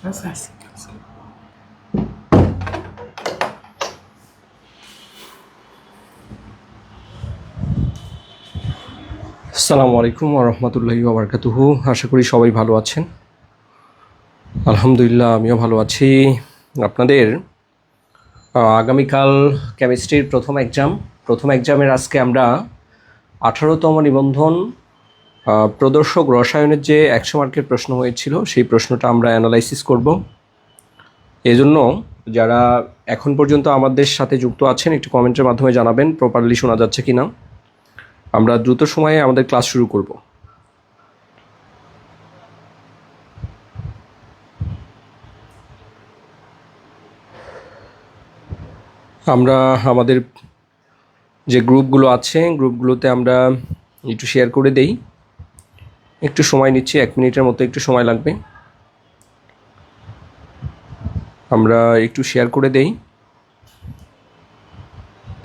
আসসালামু আলাইকুম ওয়া রাহমাতুল্লাহি ওয়া বারাকাতুহু। আশা করি সবাই ভালো আছেন। আলহামদুলিল্লাহ আমিও ভালো আছি। আপনাদের আগামীকাল কেমিস্ট্রির প্রথম এক্সামের আজকে আমরা 18তম নিবন্ধন প্রদর্শক রসায়নের যে 100 মার্কের প্রশ্ন হয়েছিল সেই প্রশ্নটা আমরা অ্যানালাইসিস করব। এজন্য যারা এখন পর্যন্ত আমাদের সাথে যুক্ত আছেন একটু কমেন্টের মাধ্যমে জানাবেন প্রপারলি শোনা যাচ্ছে কিনা। আমরা দ্রুত সময়ে আমাদের ক্লাস শুরু করব। আমরা আমাদের যে গ্রুপগুলো আছে গ্রুপগুলোতে আমরা একটু শেয়ার করে দেই। একটু সময় নিচ্ছি, 1 মিনিটের মতো একটু সময় লাগবে। আমরা একটু শেয়ার করে দেই,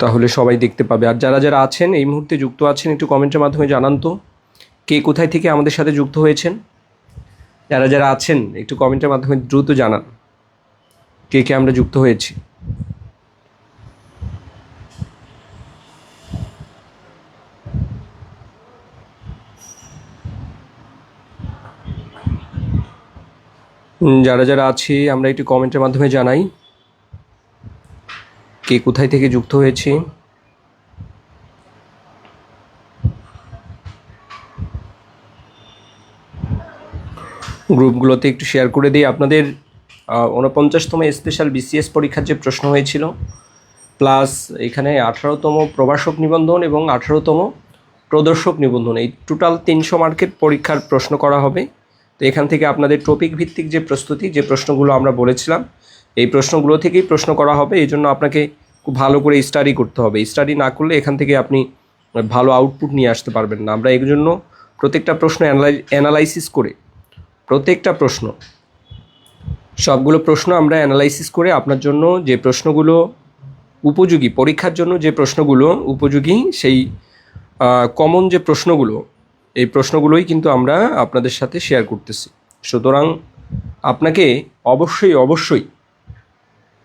তাহলে সবাই দেখতে পাবে। আর যারা যারা আছেন এই মুহূর্তে যুক্ত আছেন একটু কমেন্টের মাধ্যমে জানান তো কে কোথায় থেকে আমাদের সাথে যুক্ত হয়েছেন। যারা যারা আছেন একটু কমেন্টের মাধ্যমে দ্রুত জানান কে কে আমরা যুক্ত হয়েছি। যারা যারা আছি আমরা একটু কমেন্টের মাধ্যমে জানাই কে কোথায় থেকে যুক্ত হয়েছি। গ্রুপগুলোতে একটু শেয়ার করে দিই। আপনাদের 49তম স্পেশাল বিসিএস পরীক্ষার যে প্রশ্ন হয়েছিল, প্লাস এখানে 18তম প্রভাষক নিবন্ধন এবং 18তম প্রদর্শক নিবন্ধন, এই টোটাল 300 মার্কের পরীক্ষার প্রশ্ন করা হবে। তো এখান থেকে আপনাদের টপিক ভিত্তিক যে প্রস্তুতি, যে প্রশ্নগুলো আমরা বলেছিলাম এই প্রশ্নগুলো থেকেই প্রশ্ন করা হবে। এই জন্য আপনাকে খুব ভালো করে স্টাডি করতে হবে। স্টাডি না করলে এখান থেকে আপনি ভালো আউটপুট নিয়ে আসতে পারবেন না। আমরা এই জন্য প্রত্যেকটা প্রশ্ন অ্যানালাইসিস করে, প্রত্যেকটা প্রশ্ন, সবগুলো প্রশ্ন আমরা অ্যানালাইসিস করে আপনার জন্য যে প্রশ্নগুলো উপযোগী, পরীক্ষার জন্য যে প্রশ্নগুলো উপযোগী, সেই কমন যে প্রশ্নগুলো, এই প্রশ্নগুলোই কিন্তু আমরা আপনাদের সাথে শেয়ার করতেছি। সুতরাং আপনাকে অবশ্যই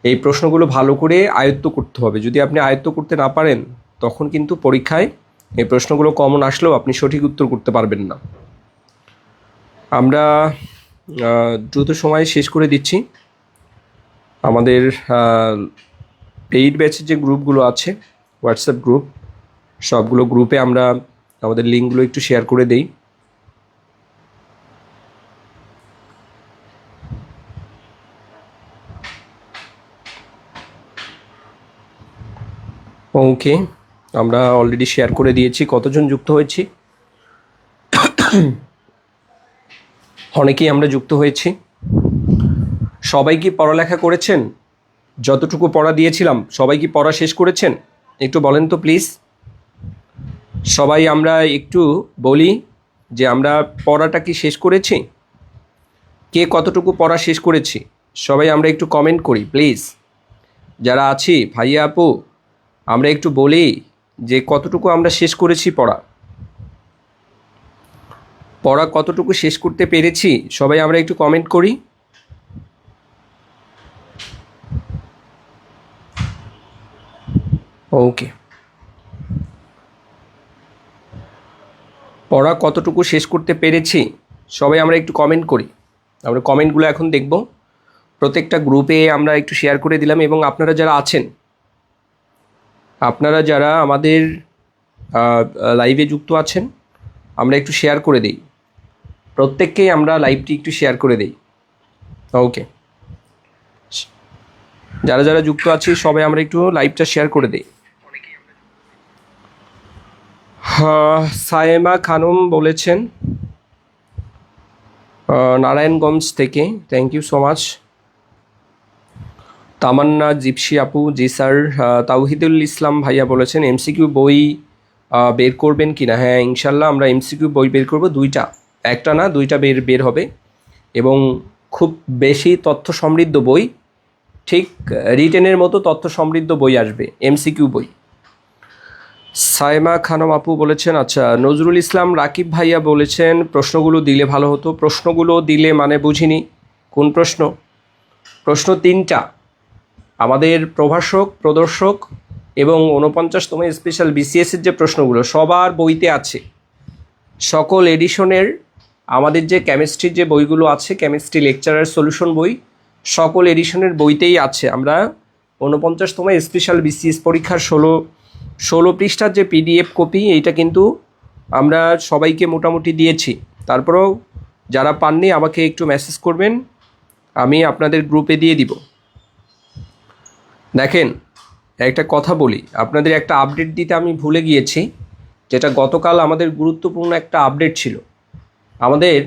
এই প্রশ্নগুলো ভালো করে আয়ত্ত করতে হবে। যদি আপনি আয়ত্ত করতে না পারেন তখন কিন্তু পরীক্ষায় এই প্রশ্নগুলো কমন আসলেও আপনি সঠিক উত্তর করতে পারবেন না। আমরা দ্রুত সময় শেষ করে দিচ্ছি। আমাদের পেইড ব্যাচের যে গ্রুপগুলো আছে, হোয়াটসঅ্যাপ গ্রুপ, সবগুলো গ্রুপে আমরা আমাদের লিঙ্কগুলো একটু শেয়ার করে দেই। ওকে, আমরা অলরেডি শেয়ার করে দিয়েছি। কতজন যুক্ত হয়েছি? অনেকেই আমরা যুক্ত হয়েছি। সবাই কি পড়ালেখা করেছেন? যতটুকু পড়া দিয়েছিলাম সবাই কি পড়া শেষ করেছেন? একটু বলেন তো প্লিজ। সবাই আমরা একটু বলি যে আমরা পড়াটা কি শেষ করেছি? কে কতটুকু পড়া শেষ করেছি সবাই আমরা একটু কমেন্ট করি প্লিজ। যারা আছি ভাইয়া আপু, আমরা একটু বলি যে কতটুকু আমরা শেষ করেছি পড়া কতটুকু শেষ করতে পেরেছি, সবাই আমরা একটু কমেন্ট করি। ওকে, পড়া কতটুকু শেষ করতে পেরেছি সবাই আমরা একটু কমেন্ট করি। আমরা কমেন্টগুলো এখন দেখব। প্রত্যেকটা গ্রুপে আমরা একটু শেয়ার করে দিলাম, এবং আপনারা যারা আছেন, আপনারা যারা আমাদের লাইভে যুক্ত আছেন, আমরা একটু শেয়ার করে দিই। প্রত্যেককেই আমরা লাইভটি একটু শেয়ার করে দিই। ওকে, যারা যারা যুক্ত আছি সবাই আমরা একটু লাইভটা শেয়ার করে দিই। সায়েমা খানম বলেছেন নারায়ণগঞ্জ থেকে, thank you so much. Tamanna Gypsy আপু, জি স্যার। তাওহিদুল ইসলাম ভাইয়া বলেছেন এমসিকিউ বই বের করবেন কি না? হ্যাঁ, ইনশাল্লাহ আমরা এমসিকিউ বই বের করব, 2টা, একটা না 2টা বের হবে, এবং খুব বেশি তথ্য সমৃদ্ধ বই, ঠিক রিটেনের মতো তথ্য সমৃদ্ধ বই আসবে, এমসিকিউ বই। সাইমা খানম আপু বলেছেন, আচ্ছা। নজরুল ইসলাম রাকিব ভাইয়া বলেছেন প্রশ্নগুলো দিলে ভালো হতো। প্রশ্নগুলো দিলে মানে বুঝিনি কোন প্রশ্ন? প্রশ্ন 3টা আমাদের প্রভাষক, প্রদর্শক এবং 49তম স্পেশাল বিসিএসের যে প্রশ্নগুলো সবার বইতে আছে। সকল এডিশনের আমাদের যে কেমিস্ট্রির যে বইগুলো আছে, কেমিস্ট্রি লেকচারার সলিউশন বই, সকল এডিশনের বইতেই আছে। আমরা 49তম স্পেশাল বিসিএস পরীক্ষার 16 পৃষ্ঠার যে পিডিএফ কপি, এইটা কিন্তু আমরা সবাইকে মোটামুটি দিয়েছি। তারপরেও যারা পাননি আমাকে একটু মেসেজ করবেন, আমি আপনাদের গ্রুপে দিয়ে দিব। দেখেন, একটা কথা বলি, আপনাদের একটা আপডেট দিতে আমি ভুলে গিয়েছি, যেটা গতকাল আমাদের গুরুত্বপূর্ণ একটা আপডেট ছিল। আমাদের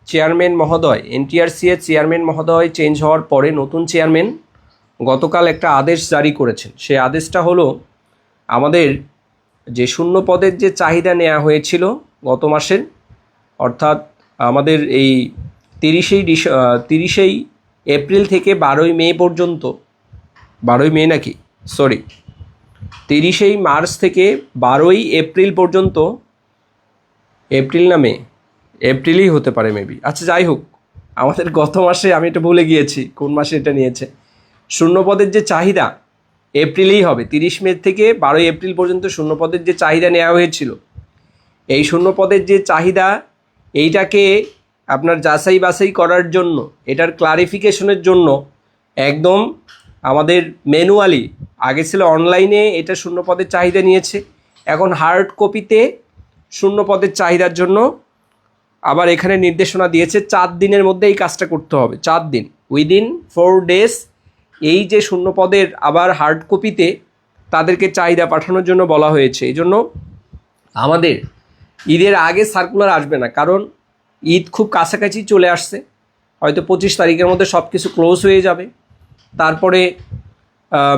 চেয়ারম্যান মহোদয়, এনটিআরসি এর চেয়ারম্যান মহোদয় চেঞ্জ হওয়ার পরে নতুন চেয়ারম্যান গতকাল একটা আদেশ জারি করেছেন। সেই আদেশটা হলো, আমাদের যে শূন্য পদের যে চাহিদা নেওয়া হয়েছিল গত মাসের, অর্থাৎ আমাদের এই 30 এপ্রিল থেকে 12 মে পর্যন্ত, 30 মার্চ থেকে 12 এপ্রিল পর্যন্ত, এপ্রিল না মে, এপ্রিলই হতে পারে মেবি, আচ্ছা যাই হোক, আমাদের গত মাসে আমি এটা ভুলে গিয়েছি কোন মাসে এটা নিয়েছে। শূন্যপদের যে চাহিদা এপ্রিলেই হবে, 30 মে থেকে 12 এপ্রিল পর্যন্ত শূন্যপদের যে চাহিদা নেওয়া হয়েছিল, এই শূন্যপদের যে চাহিদা, এইটাকে আপনার যাচাই বাছাই করার জন্য, এটার ক্লারিফিকেশনের জন্য একদম আমাদের ম্যানুয়ালি, আগে ছিল অনলাইনে এটা শূন্যপদের চাহিদা নিয়েছে, এখন হার্ড কপিতে শূন্যপদের চাহিদার জন্য আবার এখানে নির্দেশনা দিয়েছে 4 দিনের মধ্যে এই কাজটা করতে হবে। 4 দিন, উইদিন 4 ডেজ এই যে শূন্যপদের আবার হার্ড কপিতে তাদেরকে চাহিদা পাঠানোর জন্য বলা হয়েছে। এই জন্য আমাদের ঈদের আগে সার্কুলার আসবে না, কারণ ঈদ খুব কাছাকাছি চলে আসছে, হয়তো 25 তারিখের মধ্যে সব কিছু ক্লোজ হয়ে যাবে। তারপরে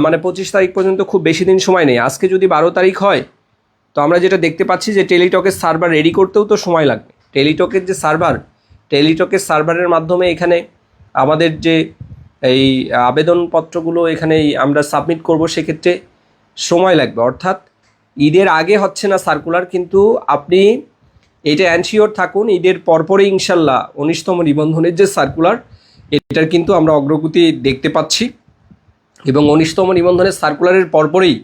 মানে 25 তারিখ পর্যন্ত খুব বেশি দিন সময় নেই। আজকে যদি 12 তারিখ হয়, তো আমরা যেটা দেখতে পাচ্ছি যে টেলিটকের সার্ভার রেডি করতেও তো সময় লাগবে। টেলিটকের যে সার্ভার, টেলিটকের সার্ভারের মাধ্যমে এখানে আমাদের যে এই আবেদনপত্রগুলো এখানে আমরা সাবমিট করব, সেক্ষেত্রে সময় লাগবে। অর্থাৎ ঈদের আগে হচ্ছে না সার্কুলার, কিন্তু আপনি এটা অ্যানশিওর থাকুন, ঈদের পরপরই ইনশাল্লাহ 19তম নিবন্ধনের যে সার্কুলার, এটার কিন্তু আমরা অগ্রগতি দেখতে পাচ্ছি। এবং 19তম নিবন্ধনের সার্কুলারের পরপরই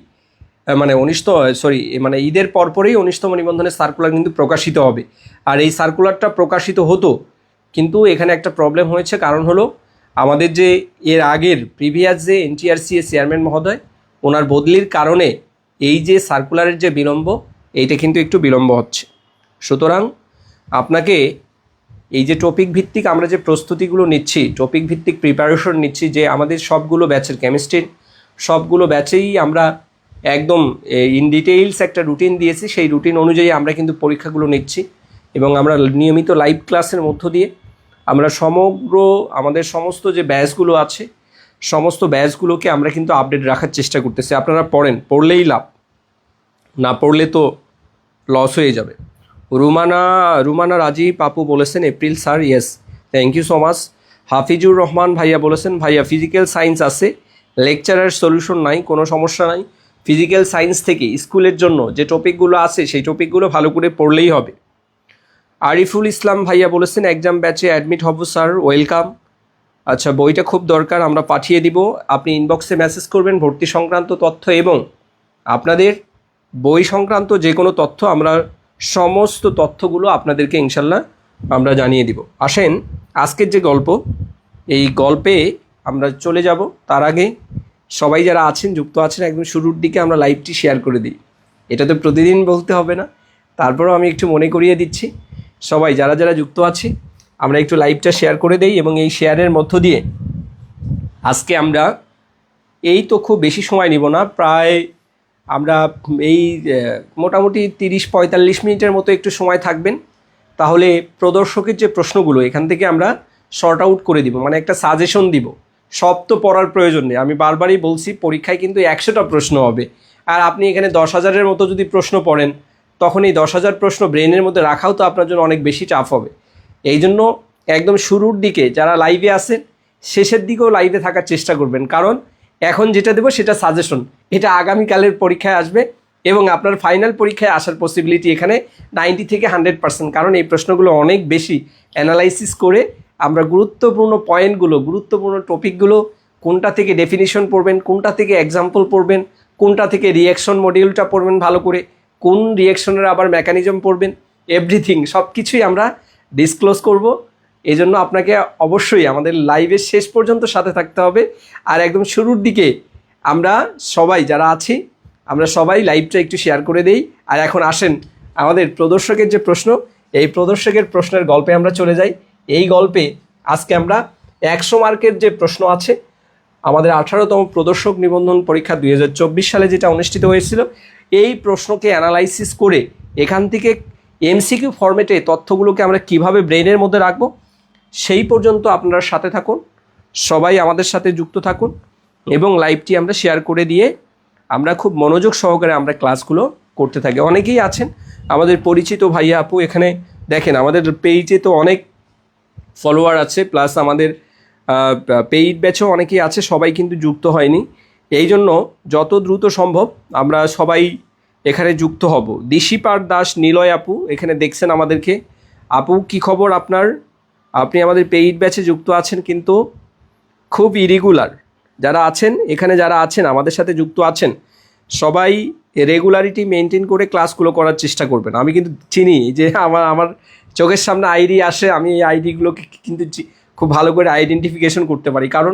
মানে ঈদের পরপরই 19তম নিবন্ধনের সার্কুলার কিন্তু প্রকাশিত হবে। আর এই সার্কুলারটা প্রকাশিত হতো, কিন্তু এখানে একটা প্রবলেম হয়েছে, কারণ হলো আমাদের যে এর আগের প্রিভিয়াস যে এনটিআরসি এর চেয়ারম্যান মহোদয়, ওনার বদলির কারণে এই যে সার্কুলারের যে বিলম্ব, এইটা কিন্তু একটু বিলম্ব হচ্ছে। সুতরাং আপনাকে এই যে টপিক ভিত্তিক আমরা যে প্রস্তুতিগুলো নিচ্ছি, টপিক ভিত্তিক প্রিপারেশন নিচ্ছি, যে আমাদের সবগুলো ব্যাচের কেমিস্ট্রির সবগুলো ব্যাচেই আমরা একদম ইন ডিটেইলস একটা রুটিন দিয়েছি, সেই রুটিন অনুযায়ী আমরা কিন্তু পরীক্ষাগুলো নিচ্ছি। এবং আমরা নিয়মিত লাইভ ক্লাসের মধ্য দিয়ে আমরা সমগ্র আমাদের সমস্ত যে ব্যাচগুলো আছে, সমস্ত ব্যাচগুলোকে আমরা কিন্তু আপডেট রাখার চেষ্টা করতেছি। আপনারা পড়েন, পড়লেই লাভ, না পড়লে তো লস হয়ে যাবে। রুমানা রাজি পাপু বলেছেন April sir, yes, thank you so much. Hafizur Rahman ভাইয়া বলেছেন, ভাইয়া ফিজিক্যাল সায়েন্স আছে, লেকচারের সলিউশন নাই, কোনো সমস্যা নাই, ফিজিক্যাল সায়েন্স থেকে স্কুলের জন্য যে টপিকগুলো আছে সেই টপিকগুলো ভালো করে পড়লেই হবে। আরিফুল ইসলাম ভাইয়া বলেছেন, এক্সাম ব্যাচে অ্যাডমিট হব স্যার, ওয়েলকাম। আচ্ছা, বইটা খুব দরকার, আমরা পাঠিয়ে দিব, আপনি ইনবক্সে মেসেজ করবেন ভর্তি সংক্রান্ত তথ্য এবং আপনাদের বই সংক্রান্ত যে কোনো তথ্য, আমরা সমস্ত তথ্যগুলো আপনাদেরকে ইনশাল্লাহ আমরা জানিয়ে দিব। আসেন আজকের যে গল্প, এই গল্পে আমরা চলে যাব। তার আগে সবাই যারা আছেন, যুক্ত আছেন, একদম শুরুর দিকে আমরা লাইভটি শেয়ার করে দিই। এটা তো প্রতিদিন বলতে হবে না, তারপরেও আমি একটু মনে করিয়ে দিচ্ছি, সবাই যারা যারা যুক্ত আছি আমরা একটু লাইভটা শেয়ার করে দেই। এবং এই শেয়ারের মধ্য দিয়ে আজকে আমরা এই তো খুব বেশি সময় নিব না, প্রায় আমরা এই মোটামুটি 30-45 মিনিটের মতো একটু সময় থাকবেন, তাহলে প্রদর্শকের যে প্রশ্নগুলো এখান থেকে আমরা শর্ট আউট করে দিব, মানে একটা সাজেশন দিব। সব তো পড়ার প্রয়োজন নেই, আমি বারবারই বলছি, পরীক্ষায় কিন্তু 100টা প্রশ্ন হবে, আর আপনি এখানে 10,000-এর মতো যদি প্রশ্ন পড়েন, তখন এই 10,000 প্রশ্ন ব্রেনের মধ্যে রাখাও তো আপনার জন্য অনেক বেশি টাফ হবে। এই জন্য একদম শুরুর দিকে যারা লাইভে আসেন, শেষের দিকেও লাইভে থাকার চেষ্টা করবেন, কারণ এখন যেটা দেবো সেটা সাজেশন, এটা আগামীকালের পরীক্ষায় আসবে এবং আপনার ফাইনাল পরীক্ষায় আসার পসিবিলিটি এখানে 90 থেকে 100%, কারণ এই প্রশ্নগুলো অনেক বেশি অ্যানালাইসিস করে আমরা গুরুত্বপূর্ণ পয়েন্টগুলো, গুরুত্বপূর্ণ টপিকগুলো কোনটা থেকে ডেফিনিশন পড়বেন, কোনটা থেকে এক্সাম্পল পড়বেন, কোনটা থেকে রিয়াকশন মডিউলটা পড়বেন ভালো করে, কোন রিয়াকশনের আবার মেকানিজম পড়বেন, এভরিথিং সব কিছুই আমরা ডিসক্লোজ করব। এই জন্য আপনাকে অবশ্যই আমাদের লাইভের শেষ পর্যন্ত সাথে থাকতে হবে। আর একদম শুরুর দিকে আমরা সবাই যারা আছি আমরা সবাই লাইভটা একটু শেয়ার করে দেই। আর এখন আসেন আমাদের প্রদর্শকের যে প্রশ্ন, এই প্রদর্শকের প্রশ্নের গল্পে আমরা চলে যাই। এই গল্পে আজকে আমরা 100 মার্কের যে প্রশ্ন আছে, আমাদের 18তম প্রদর্শক নিবন্ধন পরীক্ষা 2024 সালে যেটা অনুষ্ঠিত হয়েছিল, এই প্রশ্নকে অ্যানালাইসিস করে এখান থেকে এমসিকিউ ফরম্যাটে তথ্যগুলোকে আমরা কিভাবে ব্রেনের মধ্যে রাখবো সেই পর্যন্ত আপনারা সাথে থাকুন, সবাই আমাদের সাথে যুক্ত থাকুন এবং লাইভটি আমরা শেয়ার করে দিয়ে আমরা খুব মনোযোগ সহকারে আমরা ক্লাসগুলো করতে থাকি। অনেকেই আছেন আমাদের পরিচিত ভাইয়া আপু, এখানে দেখেন আমাদের পেজে তো অনেক ফলোয়ার আছে, প্লাস আমাদের পেইড ব্যাচও অনেকেই আছে, সবাই কিন্তু যুক্ত হয়নি। এই জন্য যত দ্রুত সম্ভব আমরা সবাই এখানে যুক্ত হব। দিশিপার দাস নিলয় আপু এখানে দেখছেন আমাদেরকে। আপু কি খবর আপনার? আপনি আমাদের পেইড ব্যাচে যুক্ত আছেন কিন্তু খুব ইরেগুলার। যারা আছেন এখানে, যারা আছেন আমাদের সাথে যুক্ত আছেন, সবাই রেগুলারিটি মেনটেন করে ক্লাসগুলো করার চেষ্টা করবেন। আমি কিন্তু চিনি যে আমার চোখের সামনে আইডি আসে, আমি এই আইডিগুলোকে কিন্তু খুব ভালো করে আইডেন্টিফিকেশন করতে পারি, কারণ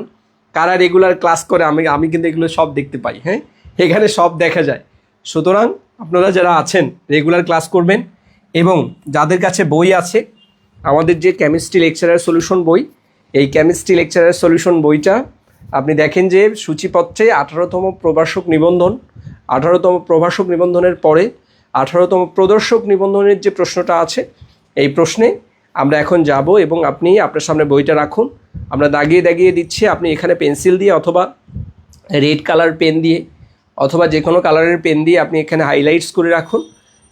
কারা রেগুলার ক্লাস করে আমি কিন্তু এগুলো সব দেখতে পাই। হ্যাঁ, এখানে সব দেখা যায়। সুতরাং আপনারা যারা আছেন রেগুলার ক্লাস করবেন এবং যাদের কাছে বই আছে, আমাদের যে কেমিস্ট্রি লেকচারার সলিউশন বই, এই কেমিস্ট্রি লেকচারার সলিউশন বইটা আপনি দেখেন যে সূচিপত্রে 18তম প্রভাষক নিবন্ধন, 18তম প্রভাষক নিবন্ধনের পরে 18তম প্রদর্শক নিবন্ধনের যে প্রশ্নটা আছে, এই প্রশ্নে আমরা এখন যাব এবং আপনি আপনার সামনে বইটা রাখুন। আমরা দাগিয়ে দাগিয়ে দিচ্ছি, আপনি এখানে পেন্সিল দিয়ে অথবা রেড কালার পেন দিয়ে অথবা যে কোনো কালারের পেন দিয়ে আপনি এখানে হাইলাইটস করে রাখুন।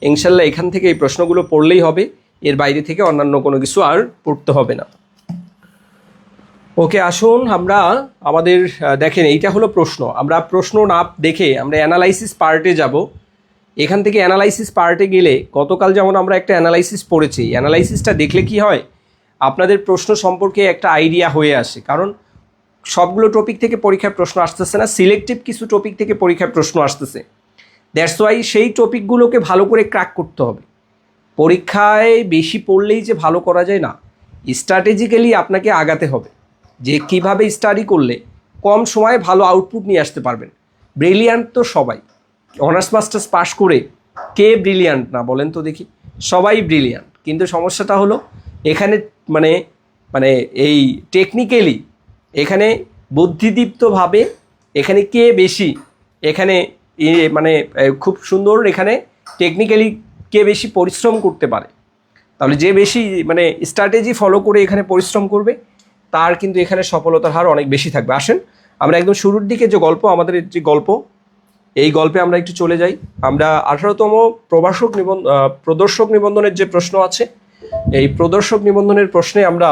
ইনশাল্লাহ এখান থেকে এই প্রশ্নগুলো পড়লেই হবে, এর বাইরে থেকে অন্যান্য কোনো কিছু আর পড়তে হবে না। ওকে, আসুন আমরা আমাদের দেখেন এইটা হলো প্রশ্ন। আমরা প্রশ্ন না দেখে আমরা অ্যানালাইসিস পার্টে যাব। এখান থেকে অ্যানালাইসিস পার্টে গেলে গতকাল যেমন আমরা একটা অ্যানালাইসিস পড়েছি, অ্যানালাইসিসটা দেখলে কি হয়, আপনাদের প্রশ্ন সম্পর্কে একটা আইডিয়া হয়ে আসে। কারণ সবগুলো টপিক থেকে পরীক্ষায় প্রশ্ন আসতেছে না, সিলেক্টিভ কিছু টপিক থেকে পরীক্ষায় প্রশ্ন আসতেছে। দ্যাটস ওয়াই সেই টপিকগুলোকে ভালো করে ক্র্যাক করতে হবে। পরীক্ষায় বেশি পড়লেই যে ভালো করা যায় না, স্ট্র্যাটেজিক্যালি আপনাকে আগাতে হবে যে কিভাবে স্টাডি করলে কম সময়ে ভালো আউটপুট নিয়ে আসতে পারবেন। ব্রিলিয়ান্ট তো সবাই, অনার্স মাস্টার্স পাস করে কে ব্রিলিয়ান্ট না বলেন তো দেখি? সবাই ব্রিলিয়ান্ট, কিন্তু সমস্যাটা হলো এখানে মানে মানে এই টেকনিক্যালি এখানে বুদ্ধিদীপ্তভাবে এখানে কে বেশি, এখানে মানে খুব সুন্দর এখানে টেকনিক্যালি কে বেশি পরিশ্রম করতে পারে, তাহলে যে বেশি মানে স্ট্র্যাটেজি ফলো করে এখানে পরিশ্রম করবে তার কিন্তু এখানে সফলতার হার অনেক বেশি থাকবে। আসেন আমরা একদম শুরুর দিকে যে গল্প, আমাদের যে গল্প, এই গল্পে আমরা একটু চলে যাই। আমরা 18তম প্রদর্শক নিবন্ধনের যে প্রশ্ন আছে, এই প্রদর্শক নিবন্ধনের প্রশ্নে আমরা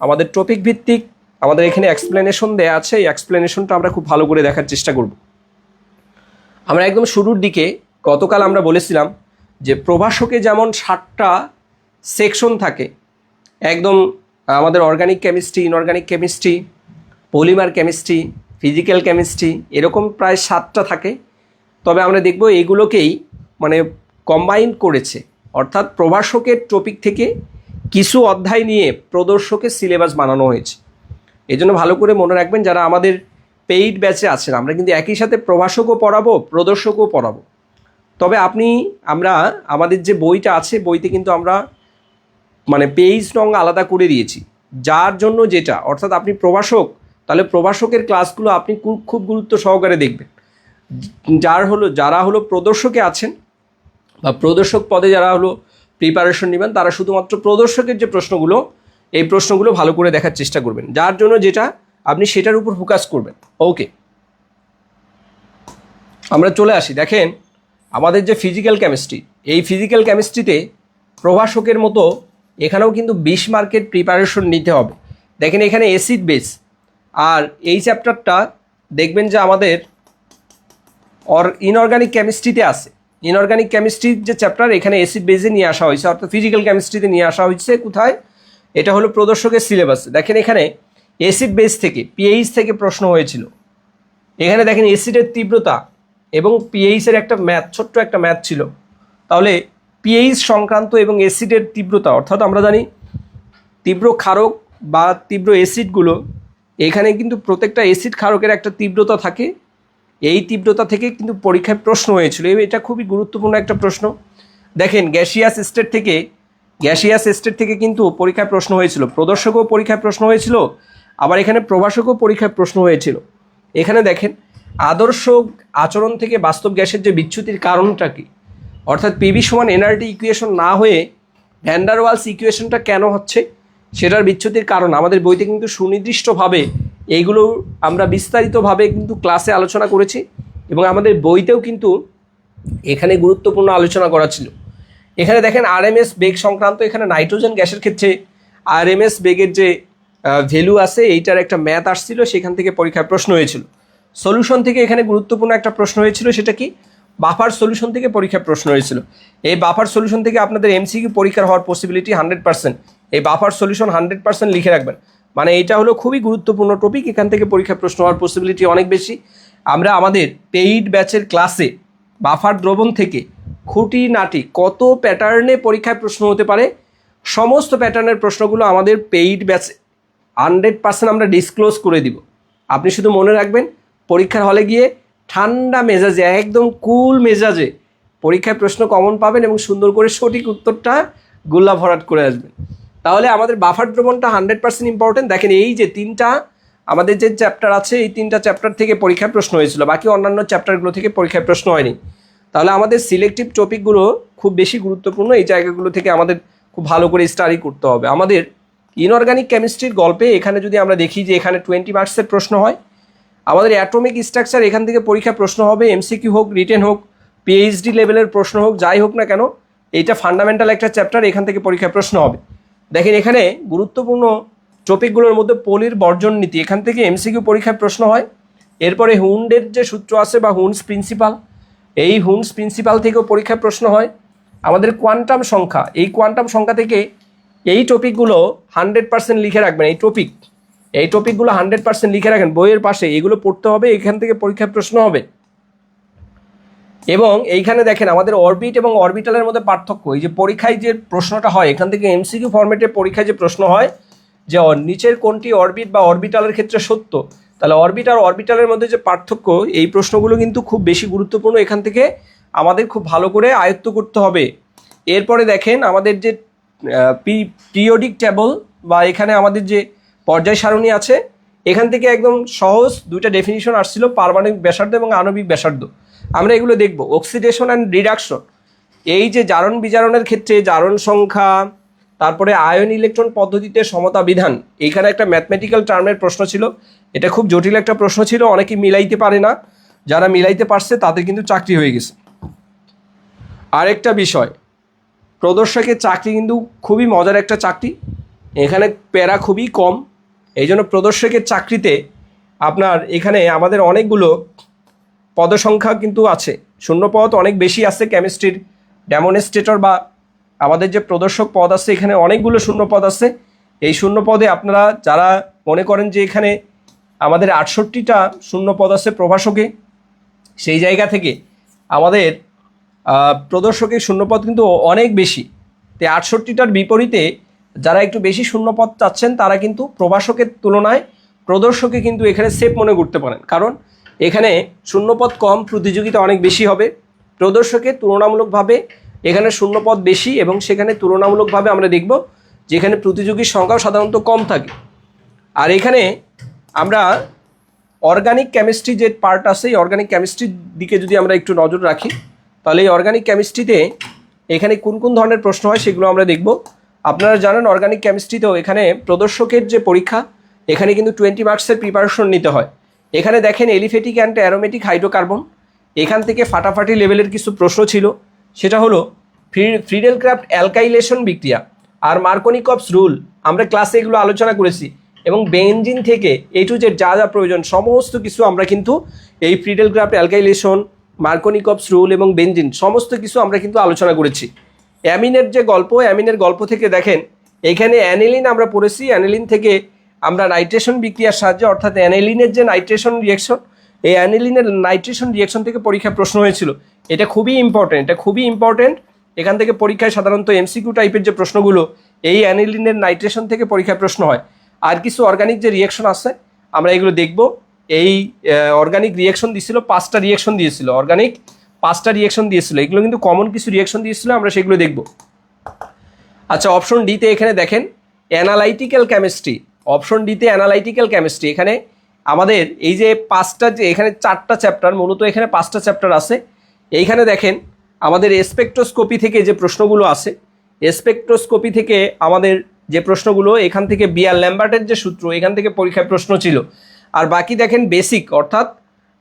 আমাদের টপিক ভিত্তিক আমাদের এখানে এক্সপ্লেনেশন দেয়া আছে, এই এক্সপ্লেনেশনটা আমরা খুব ভালো করে দেখার চেষ্টা করব। আমরা একদম শুরুর দিকে গতকাল আমরা বলেছিলাম যে প্রভাষকে যেমন 7টা সেকশন থাকে, একদম আমাদের organic chemistry, inorganic chemistry, polymer chemistry, physical chemistry, এরকম প্রায় 7টা থাকে। তবে আমরা দেখব এগুলোকেই মানে কম্বাইন করেছে, অর্থাৎ প্রভাষকের টপিক থেকে কিছু অধ্যায় নিয়ে প্রদর্শকের সিলেবাস বানানো হয়েছে। এই জন্য ভালো করে মনে রাখবেন, যারা আমাদের পেইড ব্যাচে আছেন, আমরা কিন্তু একই সাথে প্রভাষকও পড়াবো, প্রদর্শকও পড়াবো। তবে আমরা আমাদের যে বইটা আছে, বইতে কিন্তু আমরা মানে পেজ নং আলাদা করে দিয়েছি, যার জন্য যেটা, অর্থাৎ আপনি প্রভাষক, তাহলে প্রভাষকের ক্লাসগুলো আপনি খুব গুরুত্ব সহকারে দেখবেন। যারা হলো প্রদর্শকে আছেন বা প্রদর্শক পদে যারা হলো প্রিপারেশন নেবেন, তারা শুধুমাত্র প্রদর্শকের যে প্রশ্নগুলো, এই প্রশ্নগুলো ভালো করে দেখার চেষ্টা করবেন, যার জন্য যেটা আপনি সেটার উপর ফোকাস করবেন। ওকে, আমরা চলে আসি। দেখেন আমাদের যে ফিজিক্যাল কেমিস্ট্রি, এই ফিজিক্যাল কেমিস্ট্রিতে প্রভাষকের মতো এখানেও কিন্তু 20 মার্কের প্রিপারেশন নিতে হবে। দেখেন এখানে অ্যাসিড বেস, আর এই চ্যাপ্টারটা দেখবেন যে আমাদের ইনঅর্গানিক কেমিস্ট্রিতে আছে। ইনঅর্গানিক কেমিস্ট্রির যে চ্যাপ্টার, এখানে অ্যাসিড বেসে নিয়ে আসা হয়েছে, অর্থাৎ ফিজিক্যাল কেমিস্ট্রিতে নিয়ে আসা হয়েছে। কোথায়? এটা হলো প্রদর্শকের সিলেবাস। দেখেন এখানে অ্যাসিড বেস থেকে পিএইচ থেকে প্রশ্ন হয়েছিল। এখানে দেখেন অ্যাসিডের তীব্রতা এবং পিএইচের একটা ম্যাথ, ছোট্ট একটা ম্যাথ ছিল। তাহলে পিএইচ সংক্রান্ত এবং অ্যাসিডের তীব্রতা, অর্থাৎ আমরা জানি তীব্র ক্ষারক বা তীব্র অ্যাসিডগুলো, এখানে কিন্তু প্রত্যেকটা অ্যাসিড ক্ষারকের একটা তীব্রতা থাকে। এই তীব্রতা থেকে কিন্তু পরীক্ষায় প্রশ্ন হয়েছিল, এটা খুবই গুরুত্বপূর্ণ একটা প্রশ্ন। দেখেন গ্যাসিয়াস স্টেট থেকে কিন্তু পরীক্ষায় প্রশ্ন হয়েছিল, প্রদর্শকও পরীক্ষায় প্রশ্ন হয়েছিল, আবার এখানে প্রভাষকও পরীক্ষায় প্রশ্ন হয়েছিল। এখানে দেখেন আদর্শ আচরণ থেকে বাস্তব গ্যাসের যে বিচ্যুতির কারণটা কি, অর্থাৎ পিভি সমান এনআরটি ইকুয়েশন না হয়ে ভ্যান ডার ওয়ালস ইকুয়েশনটা কেন হচ্ছে, সেটার বিচ্যুতির কারণ আমাদের বইতে কিন্তু সুনির্দিষ্টভাবে এইগুলো আমরা বিস্তারিতভাবে কিন্তু ক্লাসে আলোচনা করেছি, এবং আমাদের বইতেও কিন্তু এখানে গুরুত্বপূর্ণ আলোচনা করা ছিল। এখানে দেখেন আরএমএস বেগ সংক্রান্ত, এখানে নাইট্রোজেন গ্যাসের ক্ষেত্রে আরএমএস বেগের যে ভ্যালু আছে এইটার একটা ম্যাথ আসছিল, সেখান থেকে পরীক্ষায় প্রশ্ন হয়েছিল। সলিউশন থেকে এখানে গুরুত্বপূর্ণ একটা প্রশ্ন হয়েছিল, সেটা কি বাফার সলিউশন থেকে পরীক্ষায় প্রশ্ন হয়েছিল। এই বাফার সলিউশন থেকে আপনাদের এমসিকিউ পরীক্ষার হওয়ার পসিবিলিটি 100%। এই বাফার সলিউশন 100% লিখে রাখবেন, মানে এটা হলো খুবই গুরুত্বপূর্ণ টপিক, এখান থেকে পরীক্ষায় প্রশ্ন হওয়ার পসিবিলিটি অনেক বেশি। আমরা আমাদের পেইড ব্যাচের ক্লাসে বাফার দ্রবণ থেকে খুঁটিনাটি কত প্যাটার্নে পরীক্ষায় প্রশ্ন হতে পারে, সমস্ত প্যাটার্নের প্রশ্নগুলো আমাদের পেইড ব্যাচে 100% আমরা ডিসক্লোজ করে দিব। আপনি শুধু মনে রাখবেন, পরীক্ষার হলে গিয়ে ঠান্ডা মেজাজে, একদম কুল মেজাজে পরীক্ষায় প্রশ্ন কমন পাবেন এবং সুন্দর করে সঠিক উত্তরটা গোল্লা ভরাট করে আসবেন। তাহলে আমাদের বাফার দ্রবণটা 100% ইম্পর্টেন্ট। দেখেন এই যে তিনটা আমাদের যে চ্যাপ্টার আছে, এই তিনটা চ্যাপ্টার থেকে পরীক্ষায় প্রশ্ন হয়েছিল, বাকি অন্যান্য চ্যাপ্টারগুলো থেকে পরীক্ষায় প্রশ্ন হয়নি। তাহলে আমাদের সিলেক্টিভ টপিকগুলো খুব বেশি গুরুত্বপূর্ণ, এই জায়গাগুলো থেকে আমাদের খুব ভালো করে স্টাডি করতে হবে। আমাদের ইনঅর্গানিক কেমিস্ট্রির গল্পে এখানে যদি আমরা দেখি যে এখানে 20 মার্কসের প্রশ্ন হয়। আমাদের অ্যাটমিক স্ট্রাকচার এখান থেকে পরীক্ষা প্রশ্ন হবে, এমসিকিউ হোক, রিটেন হোক, পিএইচডি লেভেলের প্রশ্ন হোক, যাই হোক না কেন, এইটা ফান্ডামেন্টাল একটা চ্যাপ্টার, এখান থেকে পরীক্ষা প্রশ্ন হবে। দেখেন এখানে গুরুত্বপূর্ণ টপিকগুলোর মধ্যে পলির বর্জন নীতি, এখান থেকে এমসিকিউ পরীক্ষায় প্রশ্ন হয়। এরপরে হুন্ডের যে সূত্র আছে বা হুন্ডস প্রিন্সিপাল, এই হুন্ডস প্রিন্সিপাল থেকেও পরীক্ষায় প্রশ্ন হয়। আমাদের কোয়ান্টাম সংখ্যা, এই কোয়ান্টাম সংখ্যা থেকে এই টপিকগুলো 100% লিখে রাখবেন। এই টপিকগুলো 100% লিখে রাখেন বইয়ের পাশে, এগুলো পড়তে হবে, এখান থেকে পরীক্ষায় প্রশ্ন হবে। এবং এইখানে দেখেন আমাদের অরবিট এবং অরবিটালের মধ্যে পার্থক্য, এই যে পরীক্ষায় যে প্রশ্নটা হয় এখান থেকে এমসিকিউ ফরম্যাটে পরীক্ষায় যে প্রশ্ন হয় যে নিচের কোনটি অরবিট বা অরবিটালের ক্ষেত্রে সত্য, তাহলে অরবিট আর অরবিটালের মধ্যে যে পার্থক্য, এই প্রশ্নগুলো কিন্তু খুব বেশি গুরুত্বপূর্ণ, এখান থেকে আমাদের খুব ভালো করে আয়ত্ত করতে হবে। এরপরে দেখেন আমাদের যে পিরিয়ডিক টেবল বা এখানে আমাদের যে পর্যায় সারণী আছে, এখান থেকে একদম সহজ দুইটা ডেফিনিশন আসছিল, পারমাণবিক ব্যাসার্ধ এবং আণবিক ব্যাসার্ধ। আমরা এগুলো দেখব। অক্সিডেশন অ্যান্ড রিডাকশন, এই যে জারণ বিজারণের ক্ষেত্রে জারণ সংখ্যা, তারপরে আয়ন ইলেকট্রন পদ্ধতিতে সমতা বিধান, এইখানে একটা ম্যাথমেটিক্যাল টার্মের প্রশ্ন ছিল, এটা খুব জটিল একটা প্রশ্ন ছিল, অনেকে মিলাইতে পারে না, যারা মিলাইতে পারছে তাদের কিন্তু চাকরি হয়ে গেছে। আরেকটা বিষয়, প্রদর্শকের চাকরি কিন্তু খুবই মজার একটা চাকরি, এখানে প্যারা খুবই কম, এই জন্য প্রদর্শকের চাকরিতে আপনার এখানে আমাদের অনেকগুলো পদসংখ্যা কিন্তু আছে, শূন্যপদ অনেক বেশি আছে। কেমিস্ট্রির ডেমনস্ট্রেটর বা আমাদের যে প্রদর্শক পদ আছে, এখানে অনেকগুলো শূন্যপদ আছে। এই শূন্যপদে আপনারা যারা মনে করেন যে এখানে আমাদের 68টা শূন্যপদ আছে প্রভাষকে, সেই জায়গা থেকে আমাদের প্রদর্শকের শূন্যপদ কিন্তু অনেক বেশি। তো 68টার বিপরীতে যারা একটু বেশি শূন্যপদ চাচ্ছেন তারা কিন্তু প্রভাষকের তুলনায় প্রদর্শকে কিন্তু এখানে সেফ মনে করতে পারেন, কারণ এখানে শূন্যপদ কম, প্রতিযোগিতা অনেক বেশি হবে। প্রদর্শকের তুলনামূলকভাবে এখানে শূন্যপদ বেশি এবং সেখানে তুলনামূলকভাবে আমরা দেখব যেখানে প্রতিযোগীর সংখ্যাও সাধারণত কম থাকে। আর এখানে আমরা অর্গানিক কেমিস্ট্রি যে পার্ট আছে, এই অর্গানিক কেমিস্ট্রির দিকে যদি আমরা একটু নজর রাখি, তাহলে এই অর্গানিক কেমিস্ট্রিতে এখানে কোন কোন ধরনের প্রশ্ন হয় সেগুলো আমরা দেখব। আপনারা জানেন অর্গানিক কেমিস্ট্রিতেও এখানে প্রদর্শকের যে পরীক্ষা, এখানে কিন্তু 20 মার্কসের প্রিপারেশন নিতে হয়। এখানে দেখেন এলিফ্যাটিক অ্যান্ড অ্যারোমেটিক হাইড্রোকার্বন, এখান থেকে ফাটাফাটি লেভেলের কিছু প্রশ্ন ছিল, সেটা হলো ফ্রিডেল-ক্রাফট অ্যালকাইলেশন বিক্রিয়া আর মার্কোনিকভস রুল, আমরা ক্লাসে এগুলো আলোচনা করেছি, এবং বেনজিন থেকে এ টু জেড যা যা প্রয়োজন সমস্ত কিছু আমরা কিন্তু এই ফ্রিডেল-ক্রাফট অ্যালকাইলেশন, মার্কোনিকভস রুল এবং বেনজিন সমস্ত কিছু আমরা কিন্তু আলোচনা করেছি। অ্যামিনের যে গল্প, অ্যামিনের গল্প থেকে দেখেন এখানে অ্যানিলিন আমরা পড়েছি, অ্যানিলিন থেকে আমরা নাইট্রেশন বিক্রিয়ার সাহায্যে অর্থাৎ অ্যানিলিনের যে নাইট্রেশন রিয়েকশন, এই অ্যানিলিনের নাইট্রেশন রিয়েকশন থেকে পরীক্ষায় প্রশ্ন হয়েছিল। এটা খুবই ইম্পর্টেন্ট। এখান থেকে পরীক্ষায় সাধারণত এমসিকিউ টাইপের যে প্রশ্নগুলো এই অ্যানিলিনের নাইট্রেশন থেকে পরীক্ষায় প্রশ্ন হয়। আর কিছু অর্গানিক যে রিয়েকশন আছে আমরা এগুলো দেখব। এই অর্গানিক রিয়েকশন দিয়েছিল, 5টা রিয়েকশন দিয়েছিল, অর্গানিক 5টা রিয়েকশন দিয়েছিল। এগুলো কিন্তু কমন কিছু রিয়েকশন দিয়েছিল, আমরা সেগুলো দেখব। আচ্ছা, অপশন ডিতে এখানে দেখেন অ্যানালাইটিক্যাল কেমিস্ট্রি। অপশন ডিতে অ্যানালাইটিক্যাল কেমিস্ট্রি, এখানে আমাদের এই যে 5টা, যে এখানে 4টা চ্যাপ্টার, মূলত এখানে 5টা চ্যাপ্টার আছে। এইখানে দেখেন আমাদের স্পেকট্রোস্কোপি থেকে যে প্রশ্নগুলো আছে, স্পেকট্রোস্কোপি থেকে আমাদের যে প্রশ্নগুলো, এখান থেকে বিআর ল্যাম্বার্টের যে সূত্র, এখান থেকে পরীক্ষায় প্রশ্ন ছিল। আর বাকি দেখেন বেসিক, অর্থাৎ